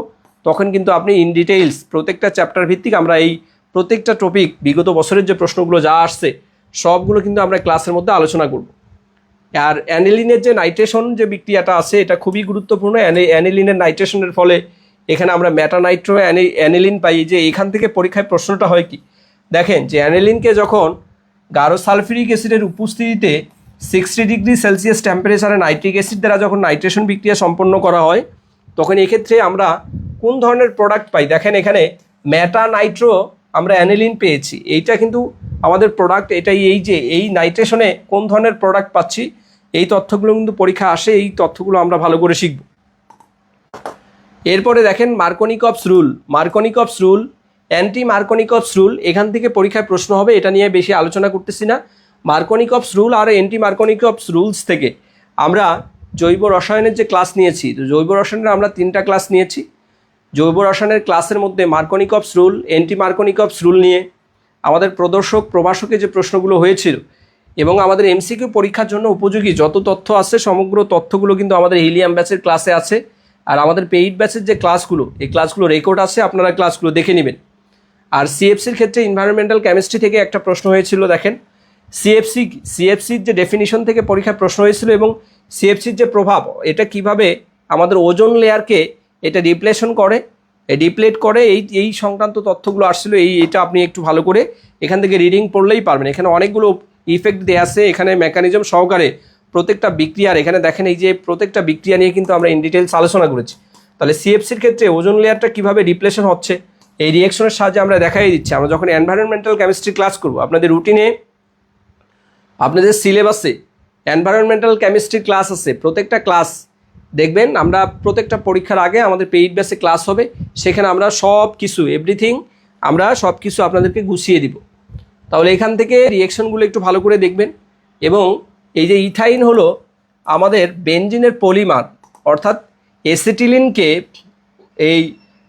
তখন কিন্তু আপনি ইন ডিটেইলস প্রত্যেকটা চ্যাপ্টার ভিত্তিক আমরা এই প্রত্যেকটা টপিক বিগত বছরের যে প্রশ্নগুলো যা আসছে সবগুলো কিন্তু আমরা ক্লাসের মধ্যে আলোচনা করব। আর অ্যানিলিনের যে নাইট্রেশন যে বিক্রিয়াটা আছে এটা খুবই গুরুত্বপূর্ণ। অ্যানিলিনের নাইট্রেশনের ফলে এখানে আমরা মেটানাইট্রো অ্যানিলিন পাই, যে এখান থেকে পরীক্ষায় প্রশ্নটা হয় কি, দেখেন যে অ্যানিলিনকে যখন গাঢ় সালফিউরিক অ্যাসিডের উপস্থিতিতে 60 ডিগ্রি সেলসিয়াস টেম্পারেচারে নাইট্রিক অ্যাসিড দ্বারা যখন নাইট্রেশন বিক্রিয়া সম্পন্ন করা হয় তখন এক্ষেত্রে আমরা কোন ধরনের প্রোডাক্ট পাই, দেখেন এখানে মেটানাইট্রো আমরা অ্যানিলিন পেয়েছি, এইটা কিন্তু আমাদের প্রোডাক্ট, এটাই এই যে এই নাইট্রেশনে কোন ধরনের প্রোডাক্ট পাচ্ছি এই তথ্যগুলো কিন্তু পরীক্ষা আসে, এই তথ্যগুলো আমরা ভালো করে শিখব। এরপরে দেখেন মার্কনিকভস রুল, মার্কনিকভস রুল, অ্যান্টি মার্কনিকভস রুল, এখান থেকে পরীক্ষায় প্রশ্ন হবে, এটা নিয়ে বেশি আলোচনা করতেছি না। মার্কনিকভস রুল আর অ্যান্টি মার্কনিকভস রুলস থেকে আমরা জৈব রসায়নের যে ক্লাস নিয়েছি, তো জৈব রসায়নের আমরা 3টা ক্লাস নিয়েছি। জৈব রসায়নের ক্লাসের মধ্যে মার্কনিকভস রুল, অ্যান্টি মার্কনিকভস রুল নিয়ে আমাদের প্রদর্শক প্রভাষকে যে প্রশ্নগুলো হয়েছিল এবং আমাদের এমসিকিউ পরীক্ষার জন্য উপযোগী যত তথ্য আছে সমগ্র তথ্যগুলো কিন্তু আমাদের হিলিয়াম ব্যাচের ক্লাসে আছে। আর আমাদের পেইড ব্যাচের যে ক্লাসগুলো, এই ক্লাসগুলো রেকর্ড আছে, আপনারা ক্লাসগুলো দেখে নেবেন। আর সিএফসির ক্ষেত্রে এনভায়রনমেন্টাল কেমিস্ট্রি থেকে একটা প্রশ্ন হয়েছিল, দেখেন সিএফসির যে ডেফিনিশন থেকে পরীক্ষায় প্রশ্ন হয়েছিল এবং সিএফসির যে প্রভাব, এটা কিভাবে আমাদের ওজোন লেয়ারকে এটা ডিপ্লেট করে এই সংক্রান্ত তথ্যগুলো আসছিল, এটা আপনি একটু ভালো করে এখান থেকে রিডিং পড়লেই পারবেন। এখানে অনেকগুলো ইফেক্ট দেওয়া আছে, এখানে মেকানিজম সহকারে প্রত্যেকটা বিক্রিয়ার, এখানে দেখেন এই যে প্রত্যেকটা বিক্রিয়া নিয়ে কিন্তু আমরা ইন ডিটেলস আলোচনা করেছি। তাহলে সিএফসির ক্ষেত্রে ওজোন লেয়ারটা কীভাবে ডিপ্লেশন হচ্ছে এই রিঅ্যাকশনের সাহায্যে আমরা দেখাই দিচ্ছি। আমরা যখন এনভায়রনমেন্টাল কেমিস্ট্রি ক্লাস করব, আপনাদের রুটিনে আপনাদের সিলেবাসে এনভায়রনমেন্টাল কেমিস্ট্রি ক্লাস আছে, প্রত্যেকটা ক্লাস দেখবেন। আমরা প্রত্যেকটা পরীক্ষার আগে আমাদের পেইড ব্যাচে ক্লাস হবে, সেখানে আমরা সব কিছু এভরিথিং আমরা সব কিছু আপনাদেরকে গুছিয়ে দিব। তাহলে এখান থেকে রিঅ্যাকশনগুলো একটু ভালো করে দেখবেন। এবং এই যে ইথাইন হলো আমাদের বেনজিনের পলিমার, অর্থাৎ এসিটিলিনকে এই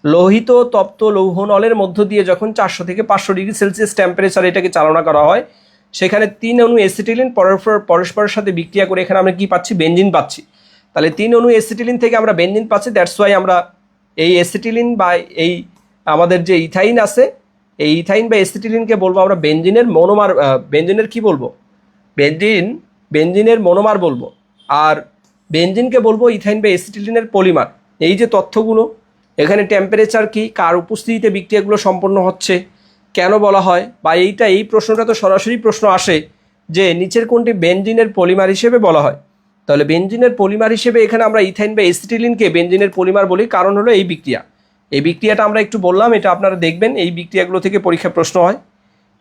লোহিত তপ্ত লৌহ নলের মধ্য দিয়ে যখন 400 থেকে 500 ডিগ্রি সেলসিয়াস টেম্পারেচার এটাকে চালনা করা হয়, সেখানে 3 অণু এসিটিলিন পরস্পরের সাথে বিক্রিয়া করে এখানে আমরা কি পাচ্ছি, বেনজিন পাচ্ছি। তাহলে 3 অণু এসিটিলিন থেকে আমরা বেনজিন পাচ্ছি, দ্যাটস ওয়াই আমরা এই এসিটিলিন বা এই আমাদের যে ইথাইন আছে, এই ইথাইন বা এসিটিলিনকে বলবো আমরা বেনজিনের মনোমার, বেনজিনের কি বলবো, বেনজিনের মনোমার বলবো, আর বেনজিনকে বলবো ইথাইন বা এসিটিলিনের পলিমার। এই যে তথ্যগুলো, এখানে টেম্পারেচার কি, কার উপস্থিতিতে বিক্রিয়াগুলো সম্পন্ন হচ্ছে, কেন বলা হয়, বা এই প্রশ্নটা তো সরাসরি প্রশ্ন আসে যে নিচের কোনটি বেনজিনের পলিমার হিসেবে বলা হয়। তাহলে বেনজিনের পলিমার হিসেবে এখানে আমরা ইথাইন বা এসিটিলিনকে বেনজিনের পলিমার বলি, কারণ হলো এই বিক্রিয়াটা আমরা একটু বললাম, এটা আপনারা দেখবেন, এই বিক্রিয়াগুলো থেকে পরীক্ষায় প্রশ্ন হয়।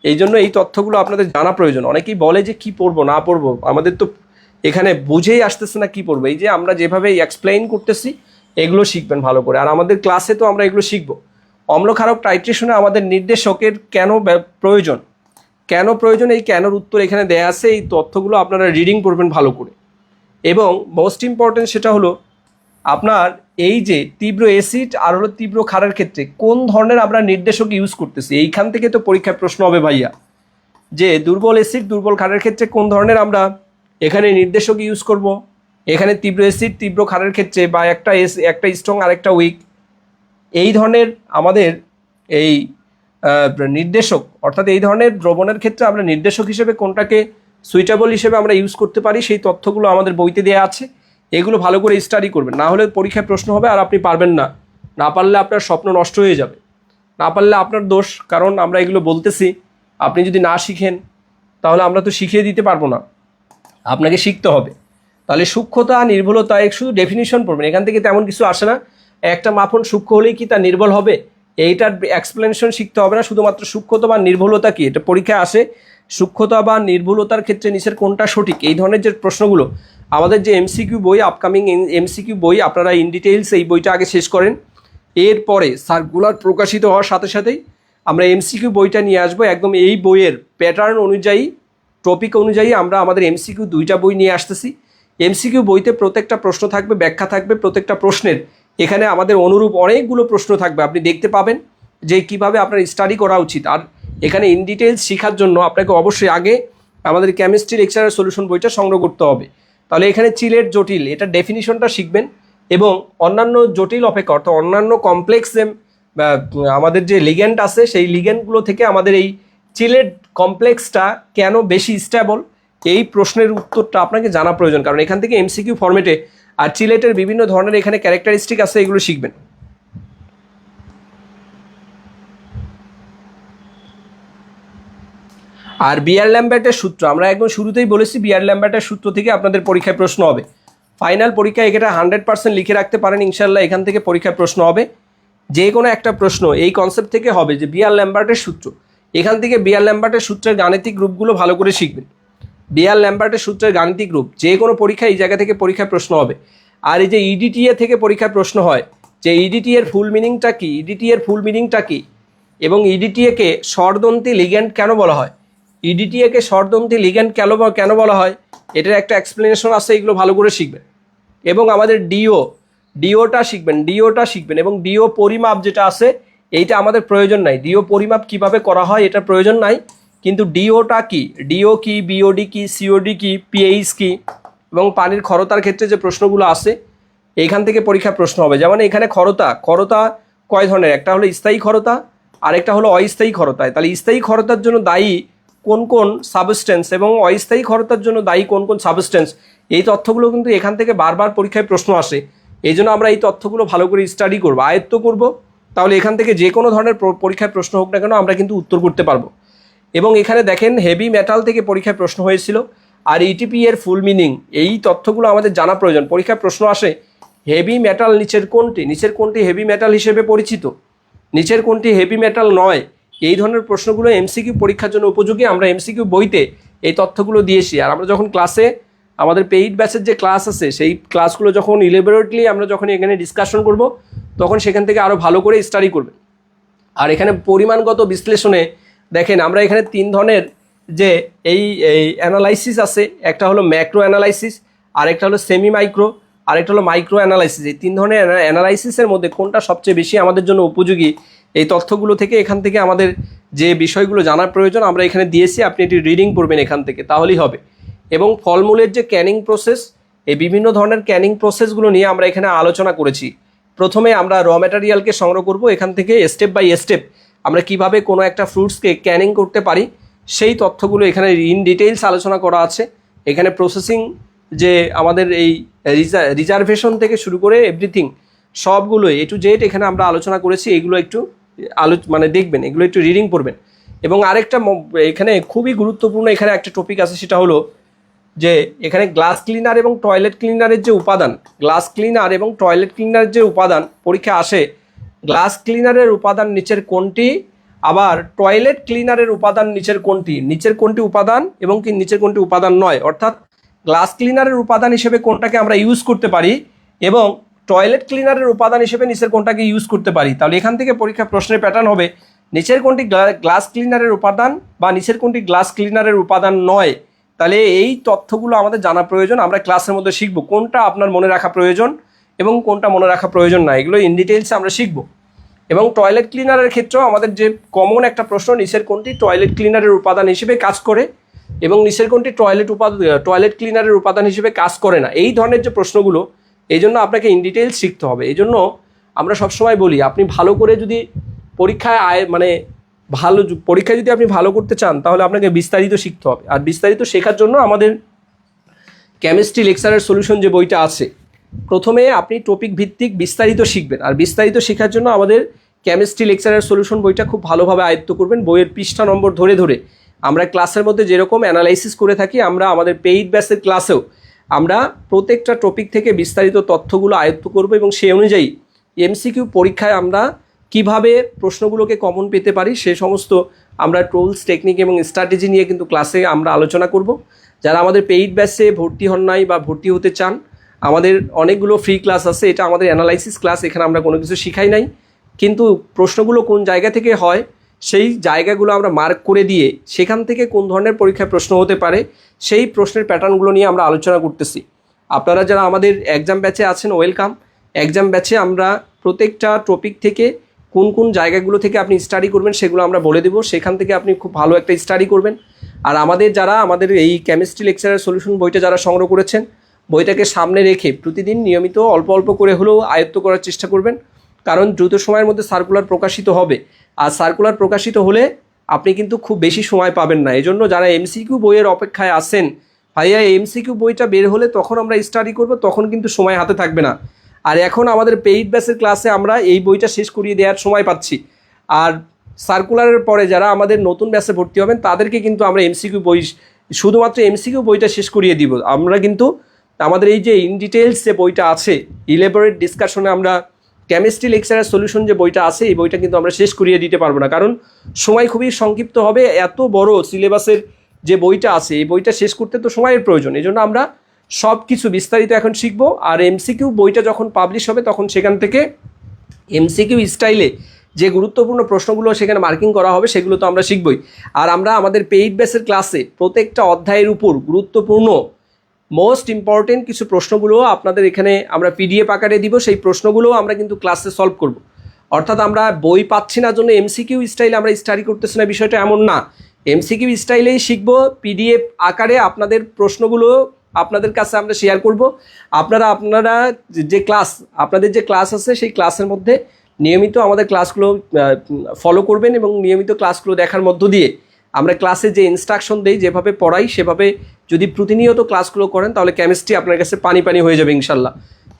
এই জন্য এই তথ্যগুলো আপনাদের জানা প্রয়োজন। অনেকেই বলে যে কি পড়বো না পড়বো, আমাদের তো এখানে বুঝেই আসতেছে না কি পড়বো। এই যে আমরা যেভাবে এক্সপ্লেইন করতেছি এগুলো শিখবেন ভালো করে। আর আমাদের ক্লাসে তো আমরা এগুলো শিখবো। অম্লক্ষারক টাইট্রেশনে আমাদের নির্দেশকের কেন প্রয়োজন, এই কেনর উত্তর এখানে দেয়া আছে, এই তথ্যগুলো আপনারা রিডিং করবেন ভালো করে। এবং মোস্ট ইম্পর্টেন্ট সেটা হলো আপনার এই যে তীব্র অ্যাসিড আর হলো তীব্র ক্ষারের ক্ষেত্রে কোন ধরনের আমরা নির্দেশক ইউজ করতেছি, এইখান থেকে তো পরীক্ষায় প্রশ্ন হবে ভাইয়া, যে দুর্বল অ্যাসিড দুর্বল ক্ষারের ক্ষেত্রে কোন ধরনের আমরা এখানে নির্দেশক ইউজ করব। এখানে তীব্র অ্যাসিড তীব্র ক্ষারের ক্ষেত্রে বা একটা স্ট্রং আর একটা উইক, এই ধরনের আমাদের এই নির্দেশক, অর্থাৎ এই ধরনের দ্রবণের ক্ষেত্রে আমরা নির্দেশক হিসেবে কোনটাকে সুইটেবল হিসেবে আমরা ইউজ করতে পারি, সেই তথ্যগুলো আমাদের বইতে দেওয়া আছে। এগুলো ভালো করে স্টাডি করবেন, না হলে পরীক্ষায় প্রশ্ন হবে আর আপনি পারবেন না। না পারলে আপনার স্বপ্ন নষ্ট হয়ে যাবে, না পারলে আপনার দোষ, কারণ আমরা এগুলো বলতেছি, আপনি যদি না শিখেন তাহলে আমরা তো শিখিয়ে দিতে পারবো না, আপনাকে শিখতে হবে। তাহলে সূক্ষ্মতা নির্ভুলতা শুধু ডেফিনিশন পড়বেন, এখান থেকে তেমন কিছু আসে না। একটা মাপন সূক্ষ্ম হলেই কি তা নির্ভুল হবে, এইটার এক্সপ্লেনেশন শিখতে হবে না। শুধুমাত্র সূক্ষ্মতা বা নির্ভুলতা কি এটা পরীক্ষায় আসে। সূক্ষ্মতা বা নির্ভুলতার ক্ষেত্রে নিচের কোনটা সঠিক, এই ধরনের যে প্রশ্নগুলো আমাদের যে এমসিকিউ বই, আপকামিং এমসিকিউ বই, আপনারা ইন ডিটেইলস এই বইটা আগে শেষ করেন। এরপরে সার্কুলার প্রকাশিত হওয়ার সাথে সাথেই আমরা এমসিকিউ বইটা নিয়ে আসবো। একদম এই বইয়ের প্যাটার্ন অনুযায়ী, টপিক অনুযায়ী আমরা আমাদের এমসিকিউ 2টা বই নিয়ে আসতেছি। এমসিকিউ বইতে প্রত্যেকটা প্রশ্ন থাকবে, ব্যাখ্যা থাকবে প্রত্যেকটা প্রশ্নের। এখানে আমাদের অনুরূপ অনেকগুলো প্রশ্ন থাকবে, আপনি দেখতে পাবেন যে কিভাবে আপনার স্টাডি করা উচিত। আর এখানে ইন ডিটেলস শেখার জন্য আপনাকে অবশ্যই আগে আমাদের কেমিস্ট্রি লেকচারের সলিউশন বইটা সংগ্রহ করতে হবে। তাহলে এখানে চিলের জটিল এটা ডেফিনিশনটা শিখবেন, এবং অন্যান্য জটিল অপেক্ষা অর্থাৎ অন্যান্য কমপ্লেক্স আমাদের যে লিগ্যান্ড আছে সেই লিগ্যান্ডগুলো থেকে আমাদের এই চিলের কমপ্লেক্সটা কেন বেশি স্টেবল, এই প্রশ্নের উত্তরটা আপনাকে জানা প্রয়োজন, কারণ এখান থেকে এমসিকিউ ফরম্যাটে আর চিলেটের বিভিন্ন ধরনের এখানে ক্যারেক্টারিস্টিক আছে, এগুলো শিখবেন। আর বিয়ার ল্যাম্বার্টের সূত্র আমরা একদম শুরুতেই বলেছি, বিয়ার ল্যাম্বার্টের সূত্র থেকে আপনাদের পরীক্ষায় প্রশ্ন হবে। ফাইনাল পরীক্ষায় এটা 100% লিখে রাখতে পারেন ইনশাল্লাহ, এখান থেকে পরীক্ষায় প্রশ্ন হবে। যে কোনো একটা প্রশ্ন এই কনসেপ্ট থেকে হবে যে বিয়ার ল্যাম্বার্টের সূত্র, এখান থেকে বিয়ার ল্যাম্বার্টের সূত্রের গাণিতিক রূপগুলো ভালো করে শিখবেন। বিয়ার ল্যাম্বার্টের সূত্রের গাণিতিক রূপ যে কোনো পরীক্ষায় এই জায়গা থেকে পরীক্ষায় প্রশ্ন হবে। আর এই যে ইডিটিএ থেকে পরীক্ষায় প্রশ্ন হয় যে ইডিটি এর ফুল মিনিংটা কি, ইডিটি এর ফুল মিনিংটা কি, এবং ইডিটিএকে ষড়দন্তি লিগ্যান্ড কেন বলা হয়, ইডিটিএকে ষড়দন্তি লিগ্যান্ড কেন বলা হয়, এটার একটা এক্সপ্লেনেশন আছে, এগুলো ভালো করে শিখবেন। এবং আমাদের ডিওটা শিখবেন এবং ডিও পরিমাপ যেটা আছে এইটা আমাদের প্রয়োজন নাই, ডিও পরিমাপ কিভাবে করা হয় এটা প্রয়োজন নাই, কিন্তু ডিওটা কি, ডিও কি, বিওডি কি, সিওডি কি, পিএইচ কি, এবং পানির ক্ষরতার ক্ষেত্রে যে প্রশ্নগুলো আছে এইখান থেকে পরীক্ষা প্রশ্ন হবে। যেমন এখানে ক্ষরতা কয় ধরনের, একটা হলো স্থায়ী ক্ষরতা, আরেকটা হলো অস্থায়ী ক্ষরতা। তাহলে স্থায়ী ক্ষরতার জন্য দায়ী কোন কোন সাবস্টেন্স এবং অস্থায়ী ক্ষরতার জন্য দায়ী কোন কোন সাবস্টেন্স, এই তথ্যগুলো কিন্তু এখান থেকে বারবার পরীক্ষায় প্রশ্ন আসে। এই জন্য আমরা এই তথ্যগুলো ভালো করে স্টাডি করবো, আয়ত্ত করব, তাহলে এখান থেকে যে কোনো ধরনের পরীক্ষায় প্রশ্ন হোক না কেন আমরা কিন্তু উত্তর করতে পারবো। এবং এখানে দেখেন হেভি মেটাল থেকে পরীক্ষায় প্রশ্ন হয়েছিল, আর ইটিপি এর ফুল মিনিং, এই তথ্যগুলো আমাদের জানা প্রয়োজন। পরীক্ষায় প্রশ্ন আসে হেভি মেটাল নিচের কোনটি হেভি মেটাল হিসেবে পরিচিত, নিচের কোনটি হেভি মেটাল নয়, এই ধরনের প্রশ্নগুলো এমসিকিউ পরীক্ষার জন্য উপযোগী। আমরা এমসিকিউ বইতে এই তথ্যগুলো দিয়েছি, আর আমরা যখন ক্লাসে আমাদের পেইড ব্যাচের যে ক্লাস আছে সেই ক্লাসগুলো যখন ইলেবোরেটলি আমরা যখন এখানে ডিসকাশন করব তখন সেখান থেকে আরও ভালো করে স্টাডি করবেন। আর এখানে পরিমাণগত বিশ্লেষণে দেখেন আমরা এখানে 3 ধরনের যে এই অ্যানালাইসিস আছে, একটা হলো ম্যাক্রো অ্যানালাইসিস, আরেকটা হলো সেমি মাইক্রো, আরেকটা হলো মাইক্রো অ্যানালাইসিস। এই 3 ধরনের অ্যানালাইসিসের মধ্যে কোনটা সবচেয়ে বেশি আমাদের জন্য উপযোগী, এই তথ্যগুলো থেকে এখান থেকে আমাদের যে বিষয়গুলো জানার প্রয়োজন আমরা এখানে দিয়েছি, আপনি এটি রিডিং করবেন এখান থেকে, তাহলেই হবে। এবং ফলমূলের যে ক্যানিং প্রসেস, এই বিভিন্ন ধরনের ক্যানিং প্রসেসগুলো নিয়ে আমরা এখানে আলোচনা করেছি। প্রথমে আমরা র ম্যাটেরিয়ালকে সংগ্রহ করব, এখান থেকে স্টেপ বাই স্টেপ আমরা কিভাবে কোনো একটা ফ্রুটসকে ক্যানিং করতে পারি সেই তথ্যগুলো এখানে ইন ডিটেইলস আলোচনা করা আছে। এখানে প্রসেসিং যে আমাদের এই রিজার্ভেশন থেকে শুরু করে এভরিথিং সবগুলো এ টু জেড এখানে আমরা আলোচনা করেছি, এগুলো একটু দেখবেন, এগুলো একটু রিডিং করবেন। এবং আরেকটা এখানে খুবই গুরুত্বপূর্ণ এখানে একটা টপিক আছে, সেটা হলো যে এখানে গ্লাস ক্লিনার এবং টয়লেট ক্লিনারের যে উপাদান, গ্লাস ক্লিনার এবং টয়লেট ক্লিনারের যে উপাদান পরীক্ষা আসে, গ্লাস ক্লিনারের উপাদান নিচের কোনটি, আবার টয়লেট ক্লিনারের উপাদান নিচের কোনটি উপাদান এবং কি নিচের কোনটি উপাদান নয়, অর্থাৎ গ্লাস ক্লিনারের উপাদান হিসেবে কোনটাকে আমরা ইউজ করতে পারি এবং টয়লেট ক্লিনারের উপাদান হিসেবে নিচের কোনটাকে ইউজ করতে পারি। তাহলে এখান থেকে পরীক্ষা প্রশ্নের প্যাটার্ন হবে নিচের কোনটি গ্লাস ক্লিনারের উপাদান বা নিচের কোনটি গ্লাস ক্লিনারের উপাদান নয়। তাহলে এই তথ্যগুলো আমাদের জানা প্রয়োজন, আমরা ক্লাসের মধ্যে শিখব কোনটা আপনার মনে রাখা প্রয়োজন এবং কোনটা মনে রাখা প্রয়োজন না, এগুলো ইন ডিটেইলসে আমরা শিখব। এবং টয়লেট ক্লিনারের ক্ষেত্রেও আমাদের যে কমন একটা প্রশ্ন, নিচের কোনটি টয়লেট ক্লিনারের উপাদান হিসেবে কাজ করে এবং নিচের কোনটি টয়লেট ক্লিনারের উপাদান হিসেবে কাজ করে না, এই ধরনের যে প্রশ্নগুলো, এই জন্য আপনাকে ইন ডিটেইলস শিখতে হবে। এই জন্য আমরা সবসময় বলি আপনি ভালো করে যদি পরীক্ষায় যদি আপনি ভালো করতে চান তাহলে আপনাকে বিস্তারিত শিখতে হবে। আর বিস্তারিত শেখার জন্য আমাদের কেমিস্ট্রি লেকচারের সলিউশন যে বইটা আছে, প্রথমে আপনি টপিক ভিত্তিক বিস্তারিত শিখবেন, আর বিস্তারিত শেখার জন্য আমাদের কেমিস্ট্রি লেকচারের সলিউশন বইটা খুব ভালোভাবে আয়ত্ত করবেন। বইয়ের পৃষ্ঠা নম্বর ধরে ধরে আমরা ক্লাসের মধ্যে যেরকম অ্যানালাইসিস করে থাকি, আমরা আমাদের পেইড ব্যাচের ক্লাসেও আমরা প্রত্যেকটা টপিক থেকে বিস্তারিত তথ্যগুলো আয়ত্ত করব এবং সেই অনুযায়ী এমসিকিউ পরীক্ষায় আমরা কিভাবে প্রশ্নগুলোকে কমন পেতে পারি সে সমস্ত আমরা টুলস, টেকনিক এবং স্ট্র্যাটেজি নিয়ে কিন্তু ক্লাসে আমরা আলোচনা করব। যারা আমাদের পেইড ব্যাচে ভর্তি হন নাই বা ভর্তি হতে চান, আমাদের অনেকগুলো ফ্রি ক্লাস আছে। এটা আমাদের অ্যানালাইসিস ক্লাস, এখানে আমরা কোনো কিছু শিখাই নাই, কিন্তু প্রশ্নগুলো কোন জায়গা থেকে হয় সেই জায়গাগুলো আমরা মার্ক করে দিয়ে সেখান থেকে কোন ধরনের পরীক্ষায় প্রশ্ন হতে পারে সেই প্রশ্নের প্যাটার্নগুলো নিয়ে আমরা আলোচনা করতেছি। আপনারা যারা আমাদের এক্সাম ব্যাচে আছেন, ওয়েলকাম। এক্সাম ব্যাচে আমরা প্রত্যেকটা টপিক থেকে কোন কোন জায়গাগুলো থেকে আপনি স্টাডি করবেন সেগুলো আমরা বলে দেবো, সেখান থেকে আপনি খুব ভালো একটা স্টাডি করবেন। আর আমাদের এই কেমিস্ট্রি লেকচারের সলিউশন বইটা যারা সংগ্রহ করেছেন, বইটাকে সামনে রেখে প্রতিদিন নিয়মিত অল্প অল্প করে হলেও আয়ত্ত করার চেষ্টা করবেন, কারণ দ্রুত সময়ের মধ্যে সার্কুলার প্রকাশিত হবে। আর সার্কুলার প্রকাশিত হলে আপনি কিন্তু খুব বেশি সময় পাবেন না। এই জন্য যারা এমসিকিউ বইয়ের অপেক্ষায় আছেন, ভাইয়া এমসিকিউ বইটা বের হলে তখন আমরা স্টাডি করব, তখন কিন্তু সময় হাতে থাকবে না। আর এখন আমাদের পেইড ব্যাচের ক্লাসে আমরা এই বইটা শেষ করিয়ে দেওয়ার সময় পাচ্ছি। আর সার্কুলারের পরে যারা আমাদের নতুন ব্যাচে ভর্তি হবেন তাদেরকে কিন্তু আমরা এমসিকিউ বই, শুধুমাত্র এমসিকিউ বইটা শেষ করিয়ে দিব। আমরা কিন্তু আমাদের এই যে ইন ডিটেলস যে বইটা আছে, ইলেবোরেট ডিসকাশনে আমরা কেমিস্ট্রি লেকচারের সলিউশন যে বইটা আছে, এই বইটা কিন্তু আমরা শেষ করিয়ে দিতে পারবো না, কারণ সময় খুবই সংক্ষিপ্ত হবে। এত বড় সিলেবাসের যে বইটা আছে, এই বইটা শেষ করতে তো সময়ের প্রয়োজন। এই জন্য আমরা সব কিছু বিস্তারিত এখন শিখবো। আর এমসিকিউ বইটা যখন পাবলিশ হবে তখন সেখান থেকে এমসিকিউ স্টাইলে যে গুরুত্বপূর্ণ প্রশ্নগুলো সেখানে মার্কিং করা হবে সেগুলো তো আমরা শিখবই। আর আমরা আমাদের পেইড ব্যাচের ক্লাসে প্রত্যেকটা অধ্যায়ের উপর গুরুত্বপূর্ণ মোস্ট ইম্পর্টেন্ট কিছু প্রশ্নগুলো আপনাদের এখানে আমরা পিডিএফ আকারে দিব, সেই প্রশ্নগুলোও আমরা কিন্তু ক্লাসে সলভ করব। অর্থাৎ আমরা বই পাচ্ছি না জন্য এমসিকিউ স্টাইলে আমরা স্টাডি করতেছি না, বিষয়টা এমন না। এমসিকিউ স্টাইলেই শিখব, পিডিএফ আকারে আপনাদের প্রশ্নগুলো আপনাদের কাছে আমরা শেয়ার করব। আপনারা আপনাদের যে ক্লাস আছে সেই ক্লাসের মধ্যে নিয়মিত আমাদের ক্লাসগুলো ফলো করবেন এবং নিয়মিত ক্লাসগুলো দেখার মধ্য দিয়ে আমরা ক্লাসে যে ইনস্ট্রাকশন দেই, যেভাবে পড়াই, সেভাবে যদি প্রতিনিয়ত ক্লাসগুলো করেন তাহলে কেমিস্ট্রি আপনার কাছে পানি পানি হয়ে যাবে ইনশাল্লাহ।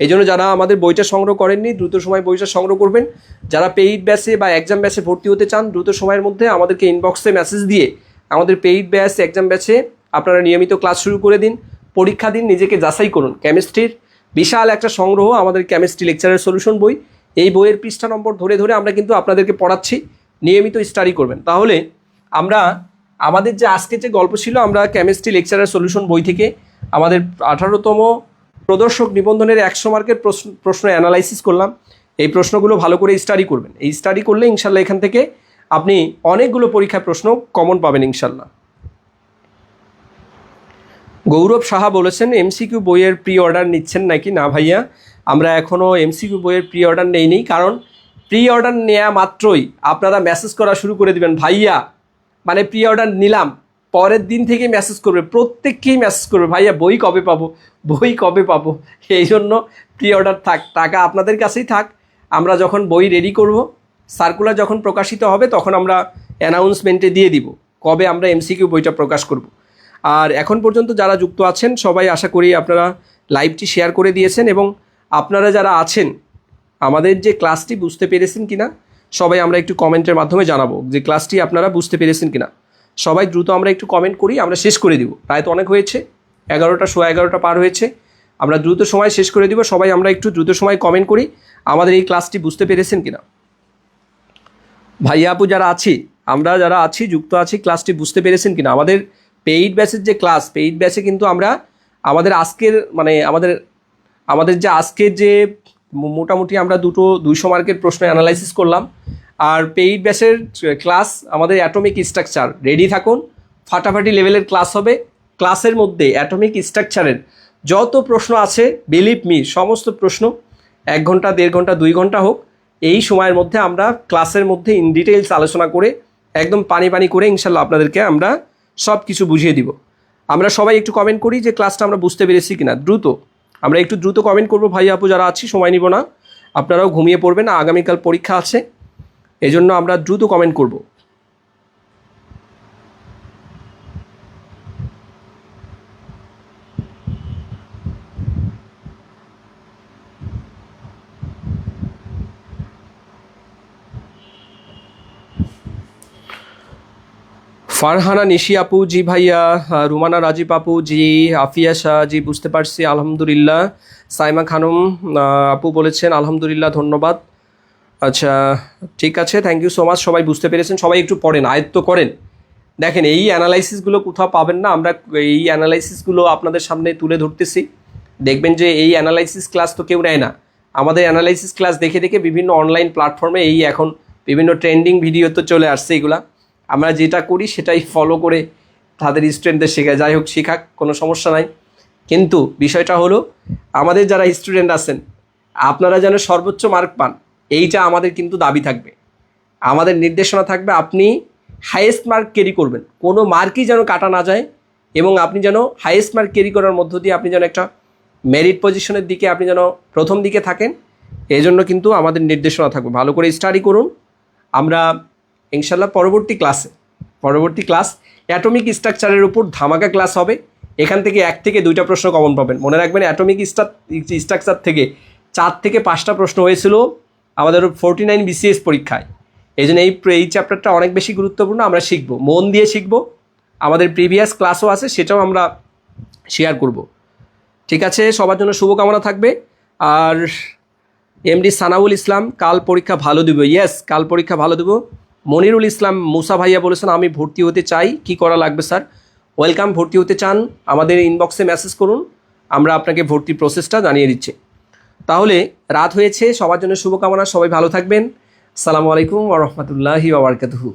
এই জন্য যারা আমাদের বইটা সংগ্রহ করেননি দ্রুত সময় বইটা সংগ্রহ করবেন। যারা পেইড ব্যাচে বা এক্সাম ব্যাচে ভর্তি হতে চান দ্রুত সময়ের মধ্যে আমাদেরকে ইনবক্সে মেসেজ দিয়ে আমাদের পেইড ব্যাচ, এক্সাম ব্যাচে আপনারা নিয়মিত ক্লাস শুরু করে দিন, পরীক্ষা দিন, নিজেকে যাচাই করুন। কেমিস্ট্রির বিশাল একটা সংগ্রহ আমাদের কেমিস্ট্রি লেকচারের সলিউশন বই। এই বইয়ের পৃষ্ঠা নম্বর ধরে ধরে আমরা কিন্তু আপনাদেরকে পড়াচ্ছি, নিয়মিত স্টাডি করবেন। তাহলে আমরা আমাদের যে আজকে যে গল্প ছিল, আমরা কেমিস্ট্রি লেকচারের সলিউশন বই থেকে আমাদের 18তম প্রদর্শক নিবন্ধনের 100 মার্কের প্রশ্ন অ্যানালাইসিস করলাম। এই প্রশ্নগুলো ভালো করে স্টাডি করবেন। এই স্টাডি করলে ইনশাল্লাহ এখান থেকে আপনি অনেকগুলো পরীক্ষার প্রশ্ন কমন পাবেন ইনশাল্লাহ। গৌরব সাহা বলেছেন এমসিকিউ বইয়ের প্রি অর্ডার নিচ্ছেন নাকি? না ভাইয়া, আমরা এখনও এমসিকিউ বইয়ের প্রি অর্ডার নেইনি, কারণ প্রি অর্ডার নেওয়া মাত্রই আপনারা মেসেজ করা শুরু করে দেবেন, ভাইয়া মানে প্রি অর্ডার নিলাম, পরের দিন থেকেই মেসেজ করবে, প্রত্যেককেই মেসেজ করবে, ভাইয়া বই কবে পাবো, বই কবে পাবো। এই জন্য প্রি অর্ডার থাক, টাকা আপনাদের কাছেই থাক। আমরা যখন বই রেডি করব, সার্কুলার যখন প্রকাশিত হবে তখন আমরা অ্যানাউন্সমেন্টে দিয়ে দিব কবে আমরা এমসিকিউ বইটা প্রকাশ করব। আর এখন পর্যন্ত যারা যুক্ত আছেন সবাই আশা করি আপনারা লাইভটি শেয়ার করে দিয়েছেন, এবং আপনারা যারা আছেন আমাদের যে ক্লাসটি বুঝতে পেরেছেন কিনা সবাই আমরা একটু কমেন্টের মাধ্যমে জানাবো যে ক্লাসটি আপনারা বুঝতে পেরেছেন কিনা। সবাই দ্রুত আমরা একটু কমেন্ট করি, আমরা শেষ করে দিব। প্রায় তো অনেক হয়েছে, 11টা পার হয়েছে, আমরা দ্রুত সময় শেষ করে দিব। সবাই আমরা একটু দ্রুত সময় কমেন্ট করি আমাদের এই ক্লাসটি বুঝতে পেরেছেন কিনা। ভাইয়া আপু যারা আছি, আমরা যারা আছি যুক্ত আছি, ক্লাসটি বুঝতে পেরেছেন কিনা। আমাদের পেইড ব্যাচের যে ক্লাস, পেইড ব্যাচে কিন্তু আমরা আমাদের আজকের আমাদের যে আজকের যে মোটামুটি আমরা 200 মার্কের প্রশ্ন অ্যানালাইসিস করলাম। আর পেইড ব্যাচের ক্লাস আমাদের অ্যাটমিক স্ট্রাকচার, রেডি থাকুন, ফাটাফাটি লেভেলের ক্লাস হবে। ক্লাসের মধ্যে অ্যাটমিক স্ট্রাকচারের যত প্রশ্ন আছে, বিলিভ মি, সমস্ত প্রশ্ন 1 ঘন্টা, 1.5 ঘন্টা, 2 ঘন্টা হোক, এই সময়ের মধ্যে আমরা ক্লাসের মধ্যে ইন ডিটেইলস আলোচনা করে একদম পানি পানি করে ইনশাল্লাহ আপনাদেরকে আমরা সব কিছু বুঝিয়ে দিব। আমরা সবাই একটু কমেন্ট করি যে ক্লাসটা আমরা বুঝতে পেরেছি কিনা। আমরা একটু দ্রুত কমেন্ট করবো ভাই আপু যারা আছি, সময় নিব না, আপনারাও ঘুমিয়ে পড়বেন, আগামীকাল পরীক্ষা আছে, এই জন্য আমরা দ্রুত কমেন্ট করব। ফারহানা নিশি আপু, জি ভাইয়া। রুমানা রাজীব আপু, জি। আফিয়া শাহ, জি বুঝতে পারছি, আলহামদুলিল্লাহ। সাইমা খানম আপু বলেছেন আলহামদুলিল্লাহ, ধন্যবাদ। আচ্ছা, ঠিক আছে, থ্যাংক ইউ সো মাচ। সবাই বুঝতে পেরেছেন, সবাই একটু পড়েন, আয়ত্ত করেন। দেখেন, এই অ্যানালাইসিসগুলো কোথাও পাবেন না, আমরা এই অ্যানালাইসিসগুলো আপনাদের সামনে তুলে ধরতেছি। দেখবেন যে এই অ্যানালাইসিস ক্লাস তো কেউ নেয় না। আমাদের অ্যানালাইসিস ক্লাস দেখে দেখে বিভিন্ন অনলাইন প্ল্যাটফর্মে এই এখন বিভিন্ন ট্রেন্ডিং ভিডিও তো চলে আসছে। এগুলা আমরা যেটা করি সেটাই ফলো করে তাদের স্টুডেন্টদের শেখায়। যাই হোক, শেখাক, কোনো সমস্যা নাই। কিন্তু বিষয়টা হলো, আমাদের যারা স্টুডেন্ট আছেন আপনারা যেন সর্বোচ্চ মার্ক পান, এইটা আমাদের কিন্তু দাবি থাকবে। আমাদের নির্দেশনা থাকবে আপনি হাইয়েস্ট মার্ক ক্যারি করবেন, কোনো মার্কই যেন কাটা না যায়, এবং আপনি যেন হাইয়েস্ট মার্ক ক্যারি করার মধ্য দিয়ে আপনি যেন একটা মেরিট পজিশনের দিকে আপনি যেন প্রথম দিকে থাকেন। এই জন্য কিন্তু আমাদের নির্দেশনা থাকবে, ভালো করে স্টাডি করুন। আমরা ইনশাল্লাহ পরবর্তী ক্লাস অ্যাটমিক স্ট্রাকচারের উপর ধামাকা ক্লাস হবে। এখান থেকে 1 থেকে 2টা প্রশ্ন কমন পাবেন। মনে রাখবেন, অ্যাটমিক স্ট্রাকচার থেকে 4 থেকে 5টা প্রশ্ন হয়েছিল আমাদের 49 বিসিএস পরীক্ষায়। এই জন্য এই চ্যাপ্টারটা অনেক বেশি গুরুত্বপূর্ণ। আমরা শিখব, মন দিয়ে শিখব। আমাদের প্রিভিয়াস ক্লাসও আছে, সেটাও আমরা শেয়ার করব। ঠিক আছে, সবার জন্য শুভকামনা থাকবে। আর এমডি সানাউল ইসলাম, কাল পরীক্ষা ভালো দেব। ইয়েস, কাল পরীক্ষা ভালো দেব। মনিরুল ইসলাম মুসা ভাইয়া বলেছেন আমি ভর্তি হতে চাই, কি করা লাগবে স্যার? ওয়েলকাম। ভর্তি হতে চান আমাদের ইনবক্সে মেসেজ করুন, আমরা আপনাকে ভর্তি প্রসেসটা জানিয়ে দিচ্ছি। তাহলে রাত হয়েছে, সবার জন্য শুভকামনা, সবাই ভালো থাকবেন। আসসালামু আলাইকুম ওয়া রাহমাতুল্লাহি ওয়া বারাকাতুহু।